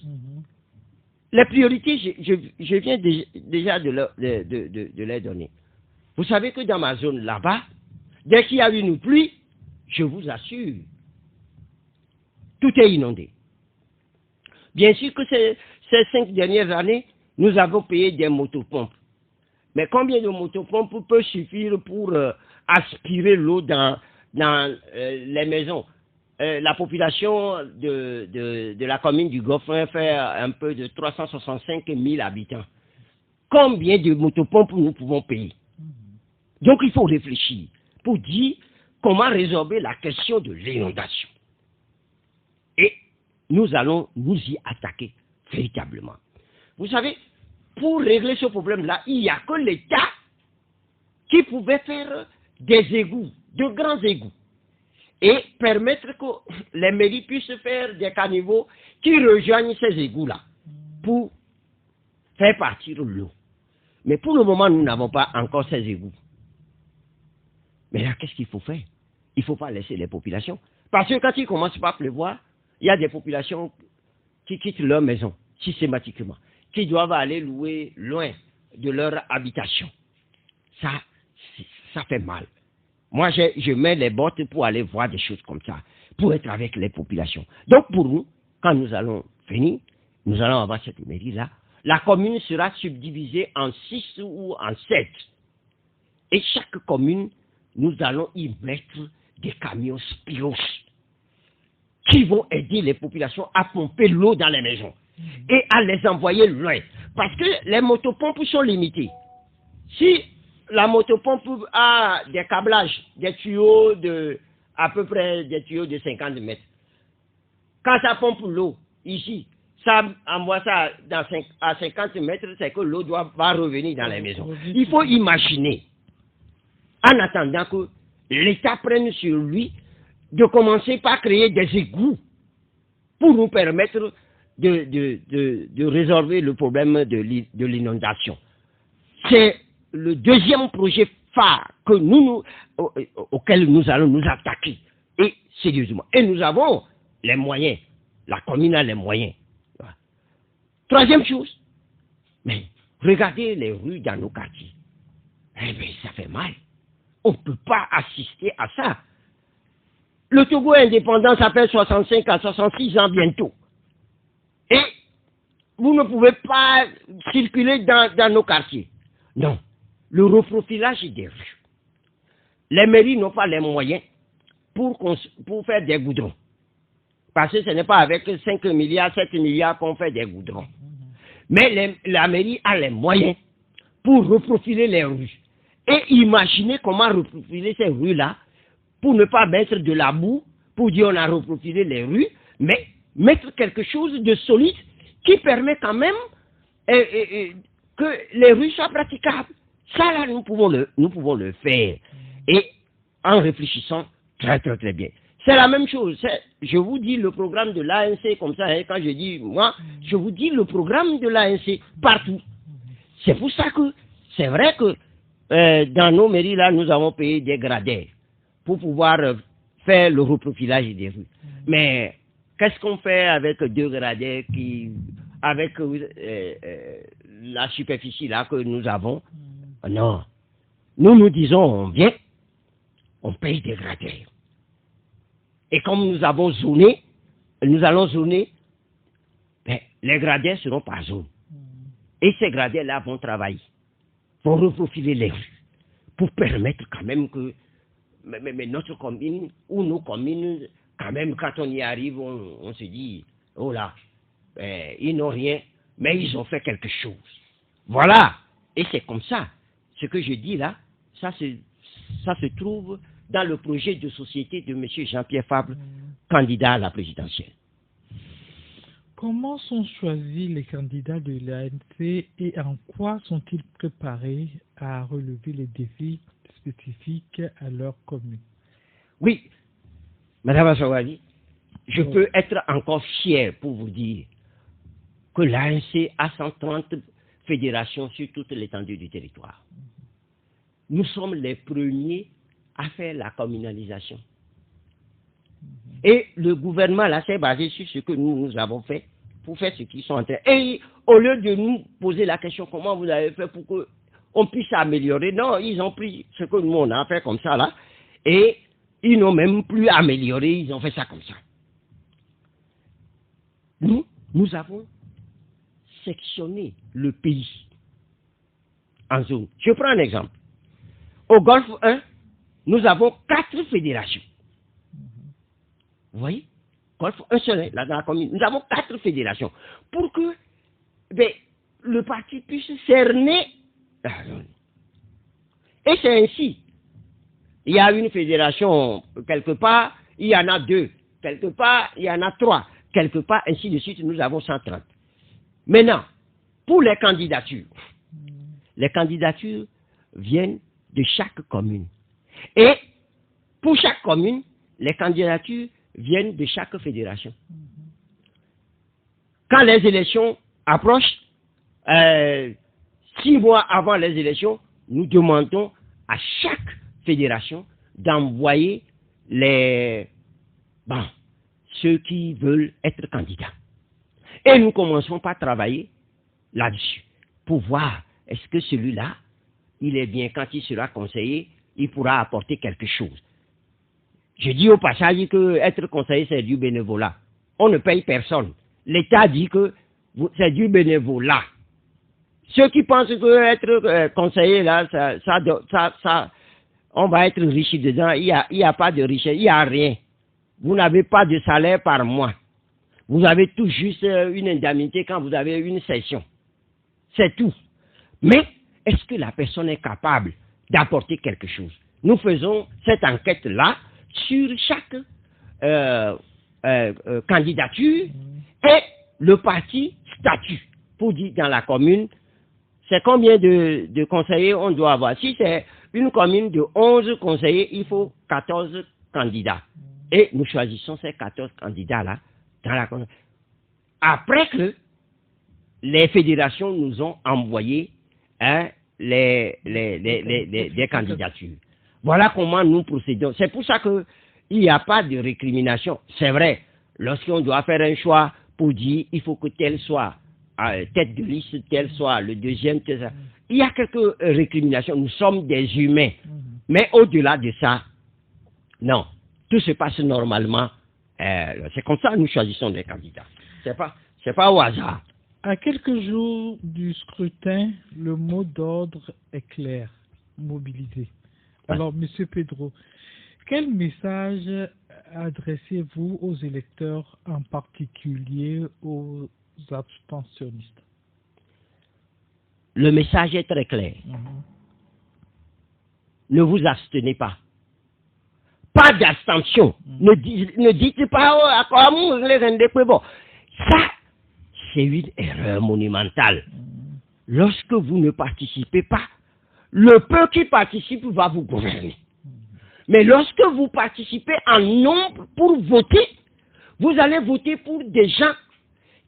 les priorités, je viens déjà de les donner. Vous savez que dans ma zone là-bas, dès qu'il y a une pluie, je vous assure, tout est inondé. Bien sûr que ces 5 dernières années, nous avons payé des motopompes. Mais combien de motopompes peut suffire pour aspirer l'eau dans les maisons? La population de la commune du Goffin fait un peu de 365 000 habitants. Combien de motopompes nous pouvons payer? Donc il faut réfléchir pour dire comment résorber la question de l'inondation. Et nous allons nous y attaquer véritablement. Vous savez, pour régler ce problème-là, il n'y a que l'État qui pouvait faire des égouts, de grands égouts, et permettre que les mairies puissent faire des caniveaux qui rejoignent ces égouts-là pour faire partir l'eau. Mais pour le moment, nous n'avons pas encore ces égouts. Mais là, qu'est-ce qu'il faut faire? Il ne faut pas laisser les populations. Parce que quand il commence par pleuvoir, il y a des populations qui quittent leur maison systématiquement, qui doivent aller louer loin de leur habitation. Ça fait mal. Moi, je mets les bottes pour aller voir des choses comme ça, pour être avec les populations. Donc, pour nous, quand nous allons venir, nous allons avoir cette mairie-là, la commune sera subdivisée en 6 ou en 7. Et chaque commune, nous allons y mettre des camions Spiros qui vont aider les populations à pomper l'eau dans les maisons et à les envoyer loin. Parce que les motopompes sont limitées. Si la motopompe a des câblages, des tuyaux à peu près des tuyaux de 50 mètres, quand ça pompe l'eau ici, ça envoie ça à 50 mètres, c'est que l'eau va revenir dans les maisons. Il faut imaginer, en attendant que l'État prenne sur lui de commencer par créer des égouts pour nous permettre de résolver le problème de l'inondation. C'est le deuxième projet phare auquel nous allons nous attaquer, et sérieusement. Et nous avons les moyens. La commune a les moyens. Troisième chose, mais regardez les rues dans nos quartiers. Eh bien, ça fait mal. On ne peut pas assister à ça. Le Togo est indépendant, ça fait 65 à 66 ans bientôt. Et vous ne pouvez pas circuler dans nos quartiers. Non. Le reprofilage des rues. Les mairies n'ont pas les moyens pour faire des goudrons. Parce que ce n'est pas avec 5 milliards, 7 milliards qu'on fait des goudrons. Mais la mairie a les moyens pour reprofiler les rues. Et imaginez comment reprofiler ces rues-là pour ne pas mettre de la boue, pour dire on a reprofilé les rues, mais mettre quelque chose de solide qui permet quand même que les rues soient praticables. Ça, là, nous pouvons le faire. Et en réfléchissant très, très, très bien. C'est la même chose. Je vous dis le programme de l'ANC comme ça. Quand je dis moi, je vous dis le programme de l'ANC partout. C'est pour ça que c'est vrai que dans nos mairies, là, nous avons payé des gradaires pour pouvoir faire le reprofilage des rues. Mais qu'est-ce qu'on fait avec 2 gradaires avec la superficie là que nous avons? Non. Nous disons, on vient, on paye des gradaires. Et comme nous avons zoné, nous allons zoner, ben, les gradaires seront par zone. Et ces gradaires-là vont travailler, vont reprofiler les rues, pour permettre quand même que mais notre commune, ou nos communes, quand même, quand on y arrive, on se dit, oh là, ils n'ont rien, mais ils ont fait quelque chose. Voilà. Et c'est comme ça. Ce que je dis là, ça se trouve dans le projet de société de M. Jean-Pierre Fabre, candidat à la présidentielle. Comment sont choisis les candidats de l'ANC et en quoi sont-ils préparés à relever les défis spécifiques à leur commune? Oui, Madame Assawadi, je peux être encore fier pour vous dire que l'ANC a 130 fédérations sur toute l'étendue du territoire. Nous sommes les premiers à faire la communalisation. Et le gouvernement là s'est basé sur ce que nous avons fait pour faire ce qu'ils sont en train. Et au lieu de nous poser la question comment vous avez fait pour qu'on puisse améliorer, non, ils ont pris ce que nous on a fait comme ça là, et ils n'ont même plus amélioré, ils ont fait ça comme ça. Nous avons sectionné le pays en zones. Je prends un exemple. Au Golfe 1, nous avons 4 fédérations. Vous voyez? Golfe 1 seul, là dans la commune. Nous avons 4 fédérations. Pour que le parti puisse cerner. Et c'est ainsi. Il y a une fédération quelque part, il y en a 2. Quelque part, il y en a 3. Quelque part, ainsi de suite, nous avons 130. Maintenant, pour les candidatures viennent de chaque commune. Et pour chaque commune, les candidatures viennent de chaque fédération. Quand les élections approchent, 6 mois avant les élections, nous demandons à chaque fédération d'envoyer ceux qui veulent être candidats. Et nous commençons par travailler là-dessus pour voir est-ce que celui-là, il est bien, quand il sera conseiller, il pourra apporter quelque chose. Je dis au passage que être conseiller, c'est du bénévolat. On ne paye personne. L'État dit que c'est du bénévolat. Ceux qui pensent que être conseiller, là, ça, on va être riche dedans, il n'y a pas de richesse, il n'y a rien. Vous n'avez pas de salaire par mois. Vous avez tout juste une indemnité quand vous avez une session. C'est tout. Mais est-ce que la personne est capable d'apporter quelque chose? Nous faisons cette enquête-là sur chaque candidature et le parti statut. Pour dire dans la commune, c'est combien de conseillers on doit avoir. Si c'est une commune de 11 conseillers, il faut 14 candidats. Et nous choisissons ces 14 candidats-là dans la commune. Après que les fédérations nous ont envoyé des candidatures. Voilà comment nous procédons. C'est pour ça qu'il n'y a pas de récrimination. C'est vrai, lorsqu'on doit faire un choix pour dire il faut que tel soit tête de liste, tel soit le deuxième, tel soit. Il y a quelques récriminations. Nous sommes des humains. Mais au-delà de ça, non. Tout se passe normalement. C'est comme ça que nous choisissons des candidats. C'est pas au hasard. À quelques jours du scrutin, le mot d'ordre est clair, mobiliser. Alors, Monsieur Pedro, quel message adressez-vous aux électeurs, en particulier aux abstentionnistes? Le message est très clair. Ne vous abstenez pas. Pas d'abstention. Ne dites pas comment les rendez bon. Ça, c'est une erreur monumentale. Lorsque vous ne participez pas, le peu qui participe va vous gouverner. Mais lorsque vous participez en nombre pour voter, vous allez voter pour des gens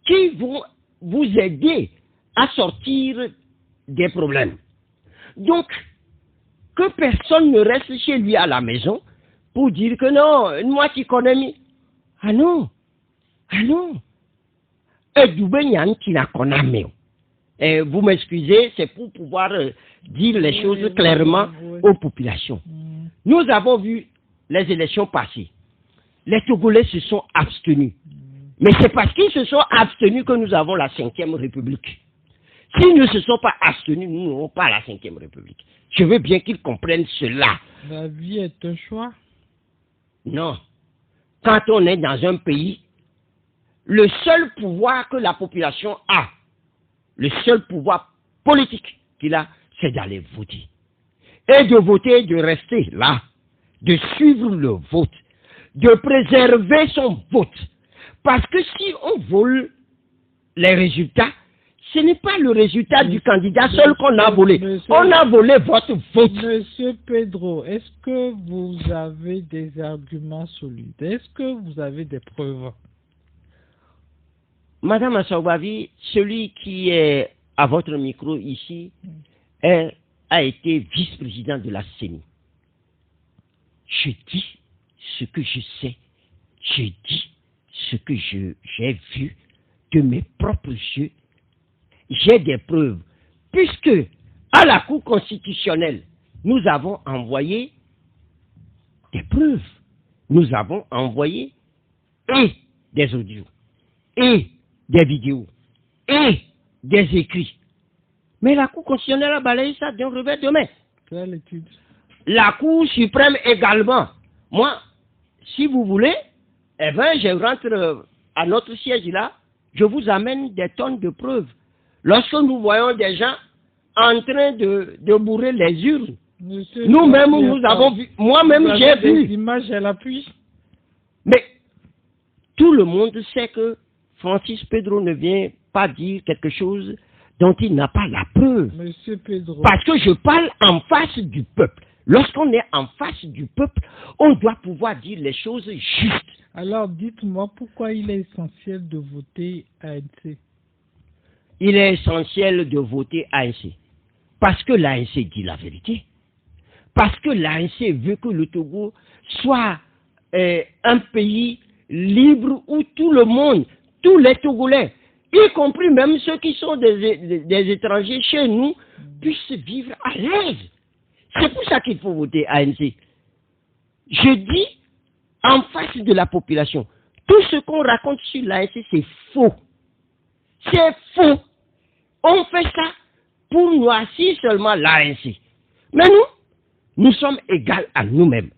qui vont vous aider à sortir des problèmes. Donc, que personne ne reste chez lui à la maison pour dire que non, moi qui connais mieux. Ah non. Et vous m'excusez, c'est pour pouvoir dire les choses clairement aux populations. Nous avons vu les élections passées. Les Togolais se sont abstenus. Mais c'est parce qu'ils se sont abstenus que nous avons la 5e République. S'ils ne se sont pas abstenus, nous n'aurons pas la 5e République. Je veux bien qu'ils comprennent cela. La vie est un choix? Non. Quand on est dans un pays, le seul pouvoir que la population a, le seul pouvoir politique qu'il a, c'est d'aller voter. Et de voter, de rester là, de suivre le vote, de préserver son vote. Parce que si on vole les résultats, ce n'est pas le résultat du candidat seul qu'on a volé. On a volé votre vote. Monsieur Pedro, est-ce que vous avez des arguments solides? Est-ce que vous avez des preuves? Madame Assogbavi, celui qui est à votre micro ici a été vice-président de la CENI. Je dis ce que je sais. Je dis ce que j'ai vu de mes propres yeux. J'ai des preuves. Puisque à la Cour constitutionnelle, nous avons envoyé des preuves. Nous avons envoyé et des audios, et des vidéos, et des écrits. Mais la Cour constitutionnelle a balayé ça d'un revers de main. Quelle étude? La Cour suprême également. Moi, si vous voulez, eh bien, je rentre à notre siège là, je vous amène des tonnes de preuves. Lorsque nous voyons des gens en train de bourrer les urnes, nous-mêmes, nous avons vu, moi-même j'ai vu. Des images à l'appui. Mais tout le monde sait que Francis Pedro ne vient pas dire quelque chose dont il n'a pas la preuve. Monsieur Pedro. Parce que je parle en face du peuple. Lorsqu'on est en face du peuple, on doit pouvoir dire les choses justes. Alors, dites-moi pourquoi il est essentiel de voter ANC. Il est essentiel de voter ANC. Parce que l'ANC dit la vérité. Parce que l'ANC veut que le Togo soit un pays libre où tout le monde, tous les Togolais, y compris même ceux qui sont des étrangers chez nous, puissent vivre à l'aise. C'est pour ça qu'il faut voter ANC. Je dis en face de la population, tout ce qu'on raconte sur l'ANC, c'est faux. C'est faux. On fait ça pour noircir seulement l'ANC. Mais nous sommes égaux à nous-mêmes.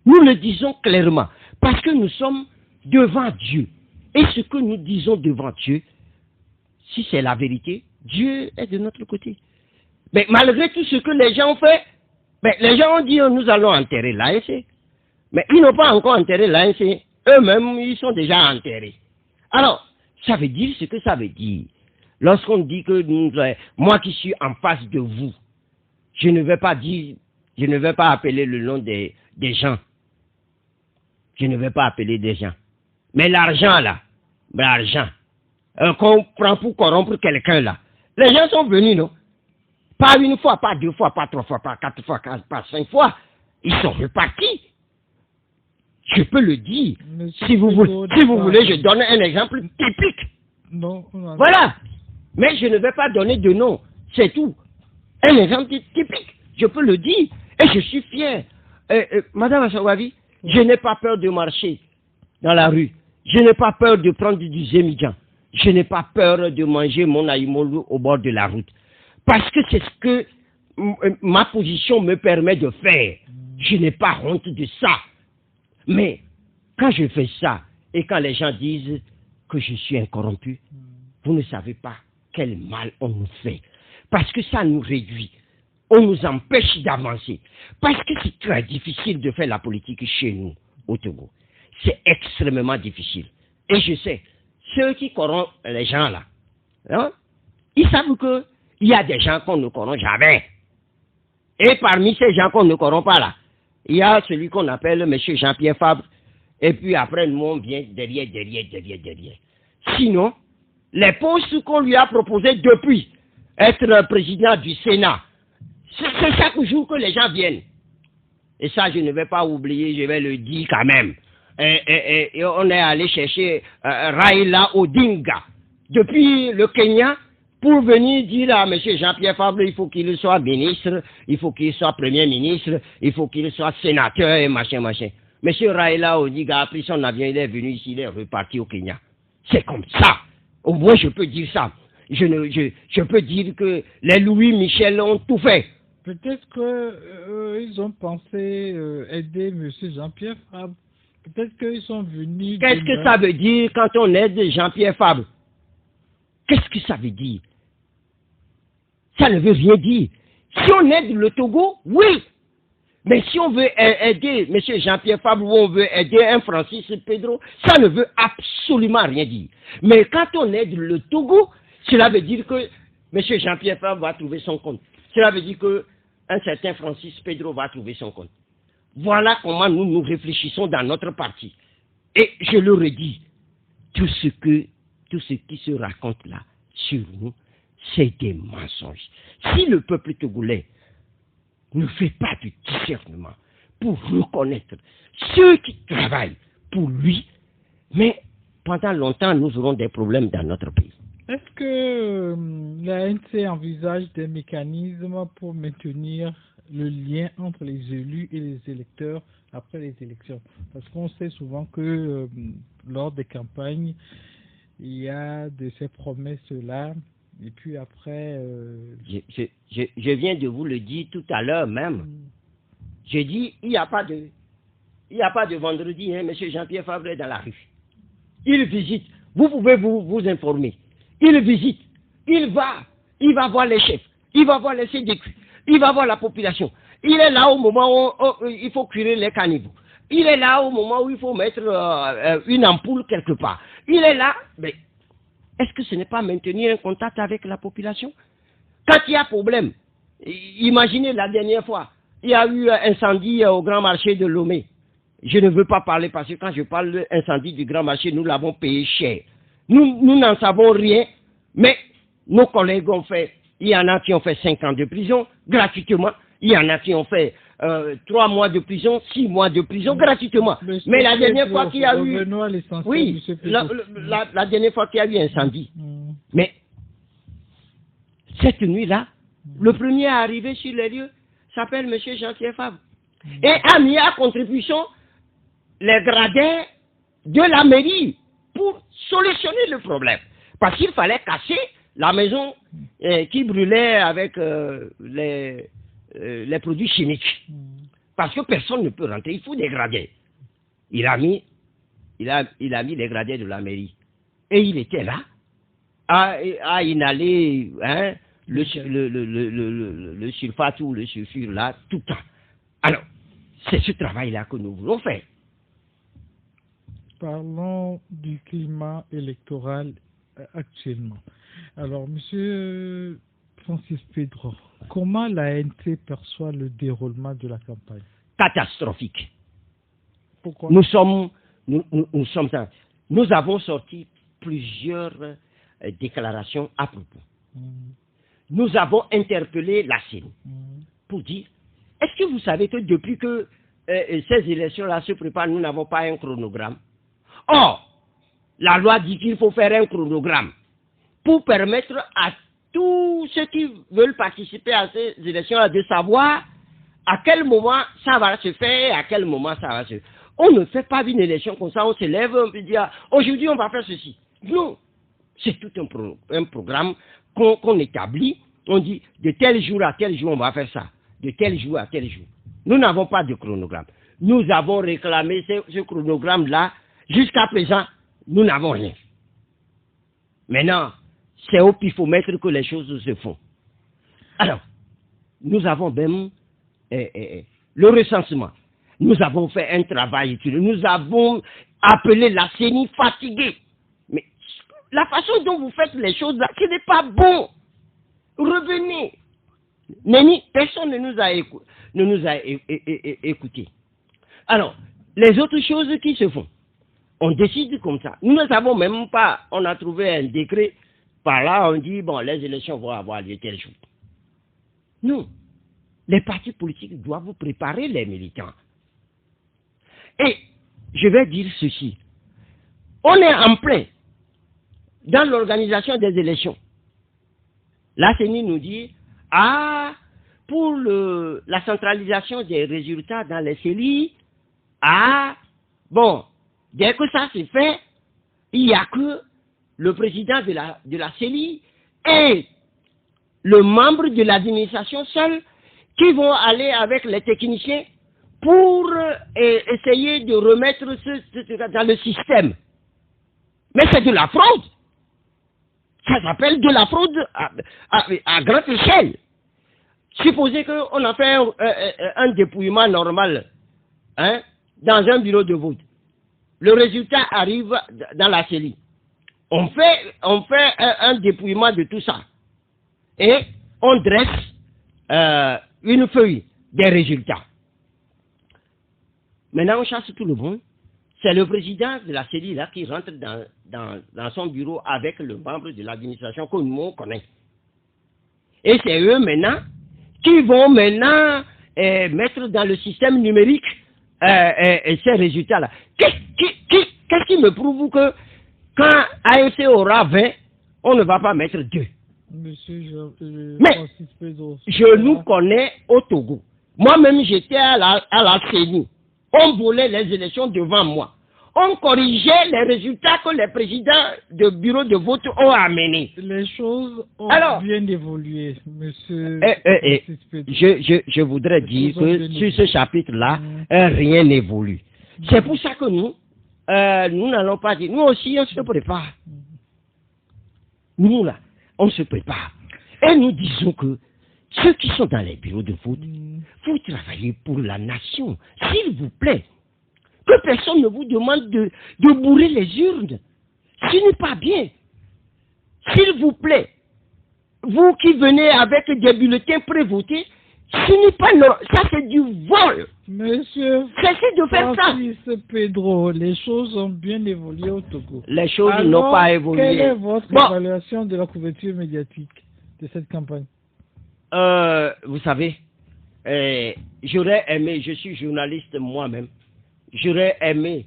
Nous le disons clairement, parce que nous sommes devant Dieu. Et ce que nous disons devant Dieu, si c'est la vérité, Dieu est de notre côté. Mais malgré tout ce que les gens ont fait, les gens ont dit nous allons enterrer l'ANC. Mais ils n'ont pas encore enterré l'ANC. Eux-mêmes, ils sont déjà enterrés. Alors, ça veut dire ce que ça veut dire. Lorsqu'on dit que moi qui suis en face de vous, je ne vais pas appeler le nom des gens. Je ne vais pas appeler des gens. Mais l'argent là, qu'on prend pour corrompre quelqu'un là, les gens sont venus, non? Pas une fois, pas deux fois, pas trois fois, pas quatre fois, pas cinq fois. Ils sont repartis. Je peux le dire. Si vous voulez, je donne un exemple typique. Non. Voilà. Mais je ne vais pas donner de nom. C'est tout. Un exemple typique. Je peux le dire. Et je suis fier. Madame Assawavi, je n'ai pas peur de marcher dans la rue. Je n'ai pas peur de prendre du zémidjan. Je n'ai pas peur de manger mon aïmolou au bord de la route. Parce que c'est ce que ma position me permet de faire. Je n'ai pas honte de ça. Mais quand je fais ça, et quand les gens disent que je suis incorrompu, vous ne savez pas quel mal on nous fait. Parce que ça nous réduit. On nous empêche d'avancer. Parce que c'est très difficile de faire la politique chez nous, au Togo. C'est extrêmement difficile. Et je sais, ceux qui corrompent les gens là, hein, ils savent qu'il y a des gens qu'on ne corrompt jamais. Et parmi ces gens qu'on ne corrompt pas là, il y a celui qu'on appelle M. Jean-Pierre Fabre. Et puis après, nous, on vient derrière. Sinon, les postes qu'on lui a proposés depuis être président du Sénat, c'est chaque jour que les gens viennent. Et ça, je ne vais pas oublier, je vais le dire quand même. Et on est allé chercher Raila Odinga depuis le Kenya pour venir dire à M. Jean-Pierre Fabre, il faut qu'il soit ministre, il faut qu'il soit premier ministre, il faut qu'il soit sénateur et machin. M. Raila Odinga a pris son avion, il est venu ici, il est reparti au Kenya. C'est comme ça. Au moins, je peux dire ça. Je peux dire que les Louis Michel ont tout fait. Peut-être qu'ils ont pensé aider M. Jean-Pierre Fabre. Peut-être qu'ils sont venus... Qu'est-ce que ça veut dire quand on aide Jean-Pierre Fabre? Qu'est-ce que ça veut dire? Ça ne veut rien dire. Si on aide le Togo, oui. Mais si on veut aider M. Jean-Pierre Fabre ou on veut aider un Francis Pedro, ça ne veut absolument rien dire. Mais quand on aide le Togo, cela veut dire que M. Jean-Pierre Fabre va trouver son compte. Cela veut dire qu'un certain Francis Pedro va trouver son compte. Voilà comment nous réfléchissons dans notre parti. Et je le redis, tout ce qui se raconte là sur nous, c'est des mensonges. Si le peuple togolais ne fait pas du discernement pour reconnaître ceux qui travaillent pour lui, mais pendant longtemps, nous aurons des problèmes dans notre pays. Est-ce que l'ANC envisage des mécanismes pour maintenir le lien entre les élus et les électeurs après les élections? Parce qu'on sait souvent que lors des campagnes, il y a de ces promesses-là, et puis après... Je viens de vous le dire tout à l'heure même. J'ai dit, il n'y a pas de vendredi, hein, M. Jean-Pierre Fabre est dans la rue. Il visite, vous pouvez vous informer. Il visite, il va voir les chefs, il va voir les CDQ, il va voir la population. Il est là au moment où il faut curer les caniveaux. Il est là au moment où il faut mettre une ampoule quelque part. Il est là, mais est-ce que ce n'est pas maintenir un contact avec la population? Quand il y a problème, imaginez la dernière fois, il y a eu un incendie au grand marché de Lomé. Je ne veux pas parler parce que quand je parle de l'incendie du grand marché, nous l'avons payé cher. Nous n'en savons rien, mais nos collègues ont fait, il y en a qui ont fait 5 ans de prison gratuitement, il y en a qui ont fait 3 mois de prison, 6 mois de prison gratuitement. Mais la dernière fois qu'il y a eu... Oui, la dernière fois qu'il y a eu incendie. Mais cette nuit-là, le premier à arriver sur les lieux s'appelle M. Jean-Pierre Favre. Et a mis à contribution les gradins de la mairie pour solutionner le problème. Parce qu'il fallait casser la maison qui brûlait avec les produits chimiques. Parce que personne ne peut rentrer, il faut des gradins. Il a mis les gradins de la mairie. Et il était là à inhaler le sulfate ou le sulfure là tout le temps. Alors, c'est ce travail-là que nous voulons faire. Parlons du climat électoral actuellement. Alors, Monsieur Francis Pedro, comment l'ANC perçoit le déroulement de la campagne? Catastrophique. Pourquoi? Nous avons sorti plusieurs déclarations à propos. Nous avons interpellé la CENI pour dire, est-ce que vous savez que depuis que ces élections-là se préparent, nous n'avons pas un chronogramme? Or, la loi dit qu'il faut faire un chronogramme pour permettre à tous ceux qui veulent participer à ces élections-là de savoir à quel moment ça va se faire, à quel moment ça va se faire. On ne fait pas une élection comme ça, on se lève, on peut dire, aujourd'hui on va faire ceci. Non, c'est tout un programme qu'on établit. On dit, de tel jour à tel jour on va faire ça, de tel jour à tel jour. Nous n'avons pas de chronogramme. Nous avons réclamé ce chronogramme-là. Jusqu'à présent, nous n'avons rien. Maintenant, c'est au pifomètre que les choses se font. Alors, nous avons même le recensement. Nous avons fait un travail utile. Nous avons appelé la CENI fatiguée. Mais la façon dont vous faites les choses là, ce n'est pas bon. Revenez. Personne ne nous a écoutés. Alors, les autres choses qui se font, on décide comme ça. Nous ne savons même pas, on a trouvé un décret, par là on dit, bon, les élections vont avoir lieu tel jour. Non. Les partis politiques doivent préparer les militants. Et je vais dire ceci. On est en plein dans l'organisation des élections. La CENI nous dit, pour la centralisation des résultats dans les CELI, bon, dès que ça c'est fait, il n'y a que le président de la CELI et le membre de l'administration seul qui vont aller avec les techniciens pour essayer de remettre ce dans le système. Mais c'est de la fraude. Ça s'appelle de la fraude à grande échelle. Supposez qu'on a fait un dépouillement normal dans un bureau de vote. Le résultat arrive dans la CELI. On fait un dépouillement de tout ça. Et on dresse une feuille des résultats. Maintenant, on chasse tout le monde. C'est le président de la CELI là qui rentre dans son bureau avec le membre de l'administration que nous connaissons. Et c'est eux maintenant qui vont maintenant mettre dans le système numérique ces résultats-là. Qu'est-ce qui me prouve que quand AFC aura 20, on ne va pas mettre 2? Monsieur Mais je nous connais au Togo. Moi-même, j'étais à la CENI. On volait les élections devant moi. On corrigeait les résultats que les présidents de bureau de vote ont amenés. Les choses ont bien évolué, monsieur. Je voudrais dire que sur ce chapitre-là, rien n'évolue. C'est pour ça que nous n'allons pas dire. Nous aussi, on se prépare. Nous, là, on se prépare. Et nous disons que ceux qui sont dans les bureaux de vote, vous travaillez pour la nation. S'il vous plaît, que personne ne vous demande de bourrer les urnes. Ce n'est pas bien. s'il vous plaît, vous qui venez avec des bulletins prévotés, ce n'est pas normal. Ça, c'est du vol. Monsieur Cessez de faire ça. Francis Pedro, les choses ont bien évolué au Togo. Les choses n'ont pas évolué. Quelle est votre évaluation de la couverture médiatique de cette campagne? Vous savez, j'aurais aimé, je suis journaliste moi-même, j'aurais aimé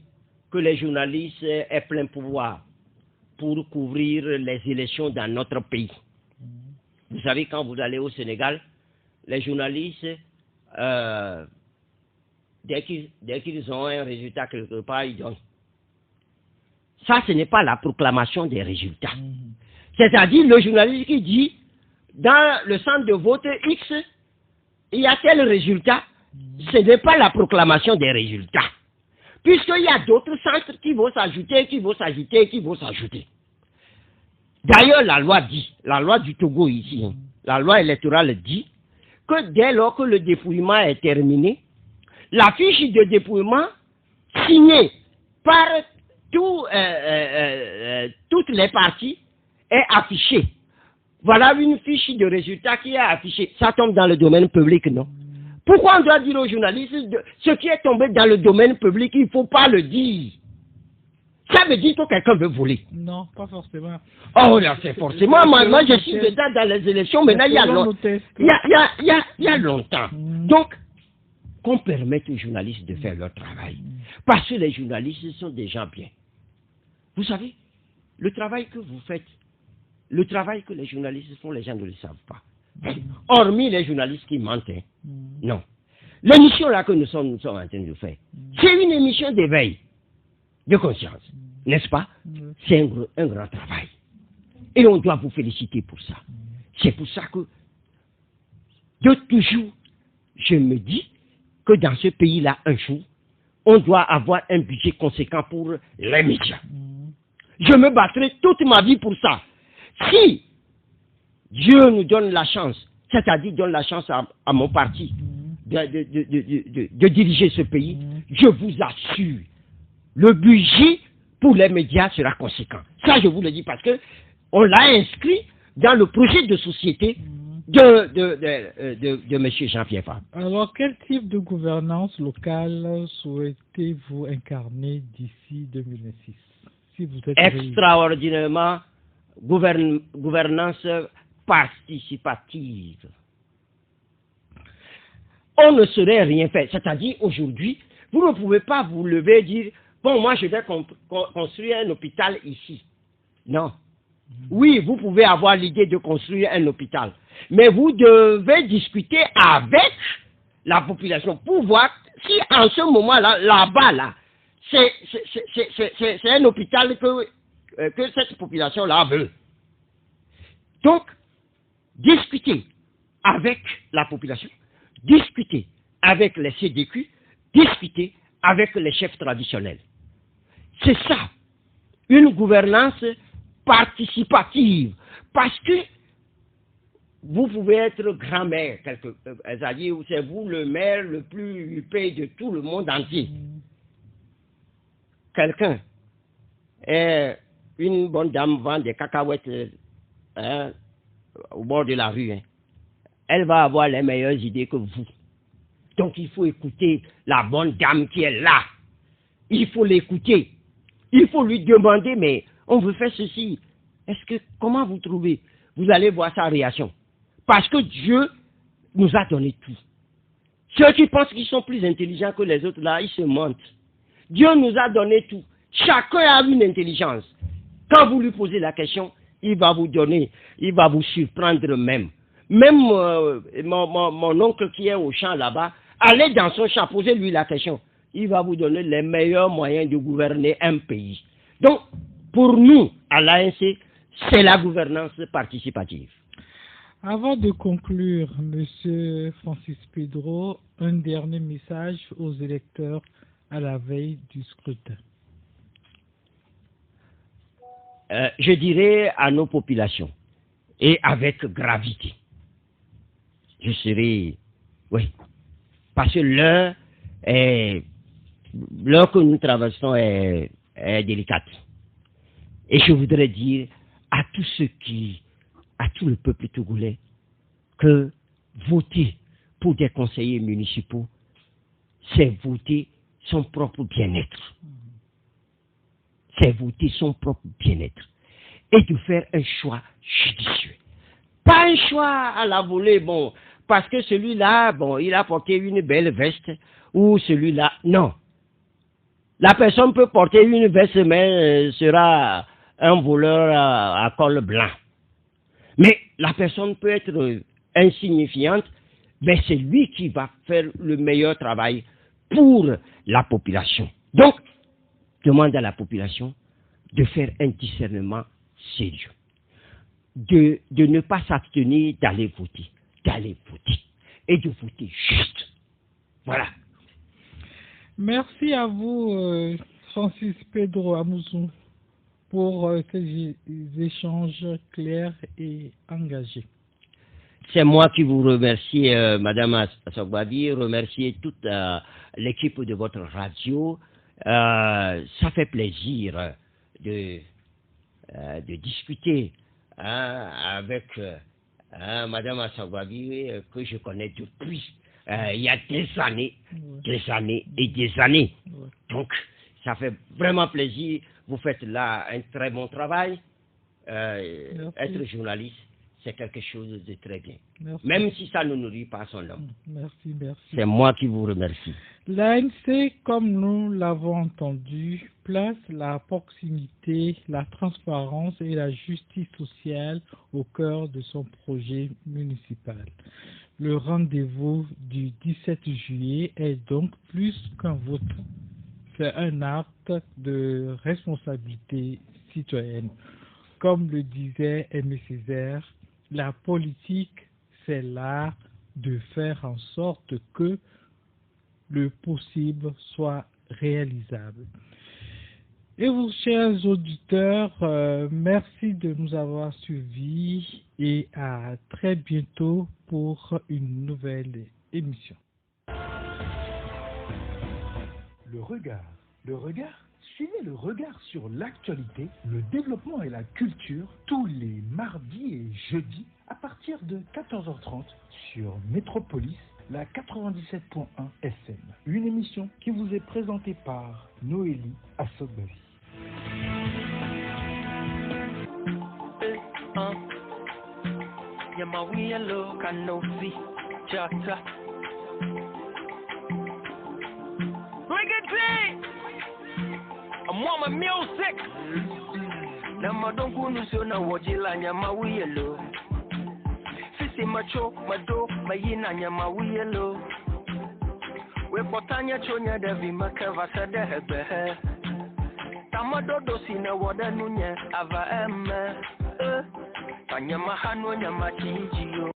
que les journalistes aient plein pouvoir pour couvrir les élections dans notre pays. Vous savez, quand vous allez au Sénégal, les journalistes, dès qu'ils ont un résultat quelque part, ils donnent. Ça, ce n'est pas la proclamation des résultats. C'est-à-dire le journaliste qui dit, dans le centre de vote X, il y a tel résultat, ce n'est pas la proclamation des résultats. Puisqu'il y a d'autres centres qui vont s'ajouter, qui vont s'ajouter, qui vont s'ajouter. D'ailleurs, la loi dit, la loi du Togo ici, la loi électorale dit que dès lors que le dépouillement est terminé, la fiche de dépouillement signée par toutes les parties est affichée. Voilà une fiche de résultat qui est affichée. Ça tombe dans le domaine public, non? Pourquoi on doit dire aux journalistes ce qui est tombé dans le domaine public, il ne faut pas le dire? Ça veut dire que quelqu'un veut voler. Non, pas forcément. Oh là, c'est forcément. Moi, je suis dedans dans les élections, maintenant il y a longtemps. Il y a longtemps. Donc, qu'on permette aux journalistes de faire leur travail. Parce que les journalistes sont des gens bien. Vous savez, le travail que vous faites, le travail que les journalistes font, les gens ne le savent pas. Hormis les journalistes qui mentent. Non. L'émission là que nous sommes en train de faire, c'est une émission d'éveil, de conscience. N'est-ce pas? C'est un grand travail. Et on doit vous féliciter pour ça. C'est pour ça que, de toujours, je me dis que dans ce pays-là, un jour, on doit avoir un budget conséquent pour les médias. Je me battrai toute ma vie pour ça. Si Dieu nous donne la chance, c'est-à-dire donne la chance à mon parti de diriger ce pays, je vous assure, le budget pour les médias sera conséquent. Ça, je vous le dis parce que on l'a inscrit dans le projet de société de M. Jean-Pierre Fabre. Alors, quel type de gouvernance locale souhaitez-vous incarner d'ici 2026 si vous êtes extraordinairement gouvernance participative. On ne saurait rien faire. C'est-à-dire, aujourd'hui, vous ne pouvez pas vous lever et dire, bon, moi, je vais construire un hôpital ici. Non. Oui, vous pouvez avoir l'idée de construire un hôpital. Mais vous devez discuter avec la population pour voir si en ce moment-là, là-bas, là, c'est un hôpital que cette population-là veut. Donc, discuter avec la population, discuter avec les CDQ, discuter avec les chefs traditionnels. C'est ça, une gouvernance participative. Parce que vous pouvez être grand-maire, c'est-à-dire c'est vous le maire le plus huppé de tout le monde entier. Quelqu'un, une bonne dame vend des cacahuètes au bord de la rue. Elle va avoir les meilleures idées que vous. Donc il faut écouter la bonne dame qui est là. Il faut l'écouter. Il faut lui demander, mais on veut faire ceci. Comment vous trouvez? Vous allez voir sa réaction. Parce que Dieu nous a donné tout. Ceux qui pensent qu'ils sont plus intelligents que les autres, là, ils se mentent. Dieu nous a donné tout. Chacun a une intelligence. Quand vous lui posez la question, il va vous donner, il va vous surprendre même. Même mon oncle qui est au champ là-bas, allez dans son champ, posez-lui la question. Il va vous donner les meilleurs moyens de gouverner un pays. Donc, pour nous, à l'ANC, c'est la gouvernance participative. Avant de conclure, M. Francis Pedro, un dernier message aux électeurs à la veille du scrutin. Je dirais à nos populations, et avec gravité, je serai, oui, parce que l'heure que nous traversons est délicate. Et je voudrais dire à tout le peuple togolais que voter pour des conseillers municipaux, c'est voter son propre bien-être. C'est voter son propre bien-être. Et de faire un choix judicieux. Pas un choix à la volée, bon, parce que celui-là, bon, il a porté une belle veste, ou celui-là, non. La personne peut porter une veste, mais sera un voleur à col blanc. Mais la personne peut être insignifiante, mais c'est lui qui va faire le meilleur travail pour la population. Donc, demande à la population de faire un discernement sérieux. De ne pas s'abstenir d'aller voter et de voter juste. Voilà. Merci à vous, Francis Pedro Amouzou, pour ces échanges clairs et engagés. C'est moi qui vous remercie, Madame Assogbavi, remercier toute l'équipe de votre radio. Ça fait plaisir de discuter avec Madame Assogbavi, que je connais depuis il y a des années et des années. Donc, ça fait vraiment plaisir. Vous faites là un très bon travail. Être journaliste, c'est quelque chose de très bien. Merci. Même si ça ne nourrit pas son homme. Merci. C'est moi qui vous remercie. L'ANC, comme nous l'avons entendu, place la proximité, la transparence et la justice sociale au cœur de son projet municipal. Le rendez-vous du 17 juillet est donc plus qu'un vote. C'est un acte de responsabilité citoyenne. Comme le disait Aimé Césaire, la politique, c'est l'art de faire en sorte que le possible soit réalisable. Et vous, chers auditeurs, merci de nous avoir suivis et à très bientôt pour une nouvelle émission. Le regard, suivez le regard sur l'actualité, le développement et la culture tous les mardis et jeudis à partir de 14h30 sur Métropolis, la 97.1 FM. Une émission qui vous est présentée par Noélie Assogbavi. Mama music. Nama don't go no so na wajila nyama wiyelo. Sisi macho mado mayina nyama wiyelo. We potanya chonya devi makava sade hebe. Tamado dosi na wada nunya ava emme. Tanyama hanu nyama chinjiyo.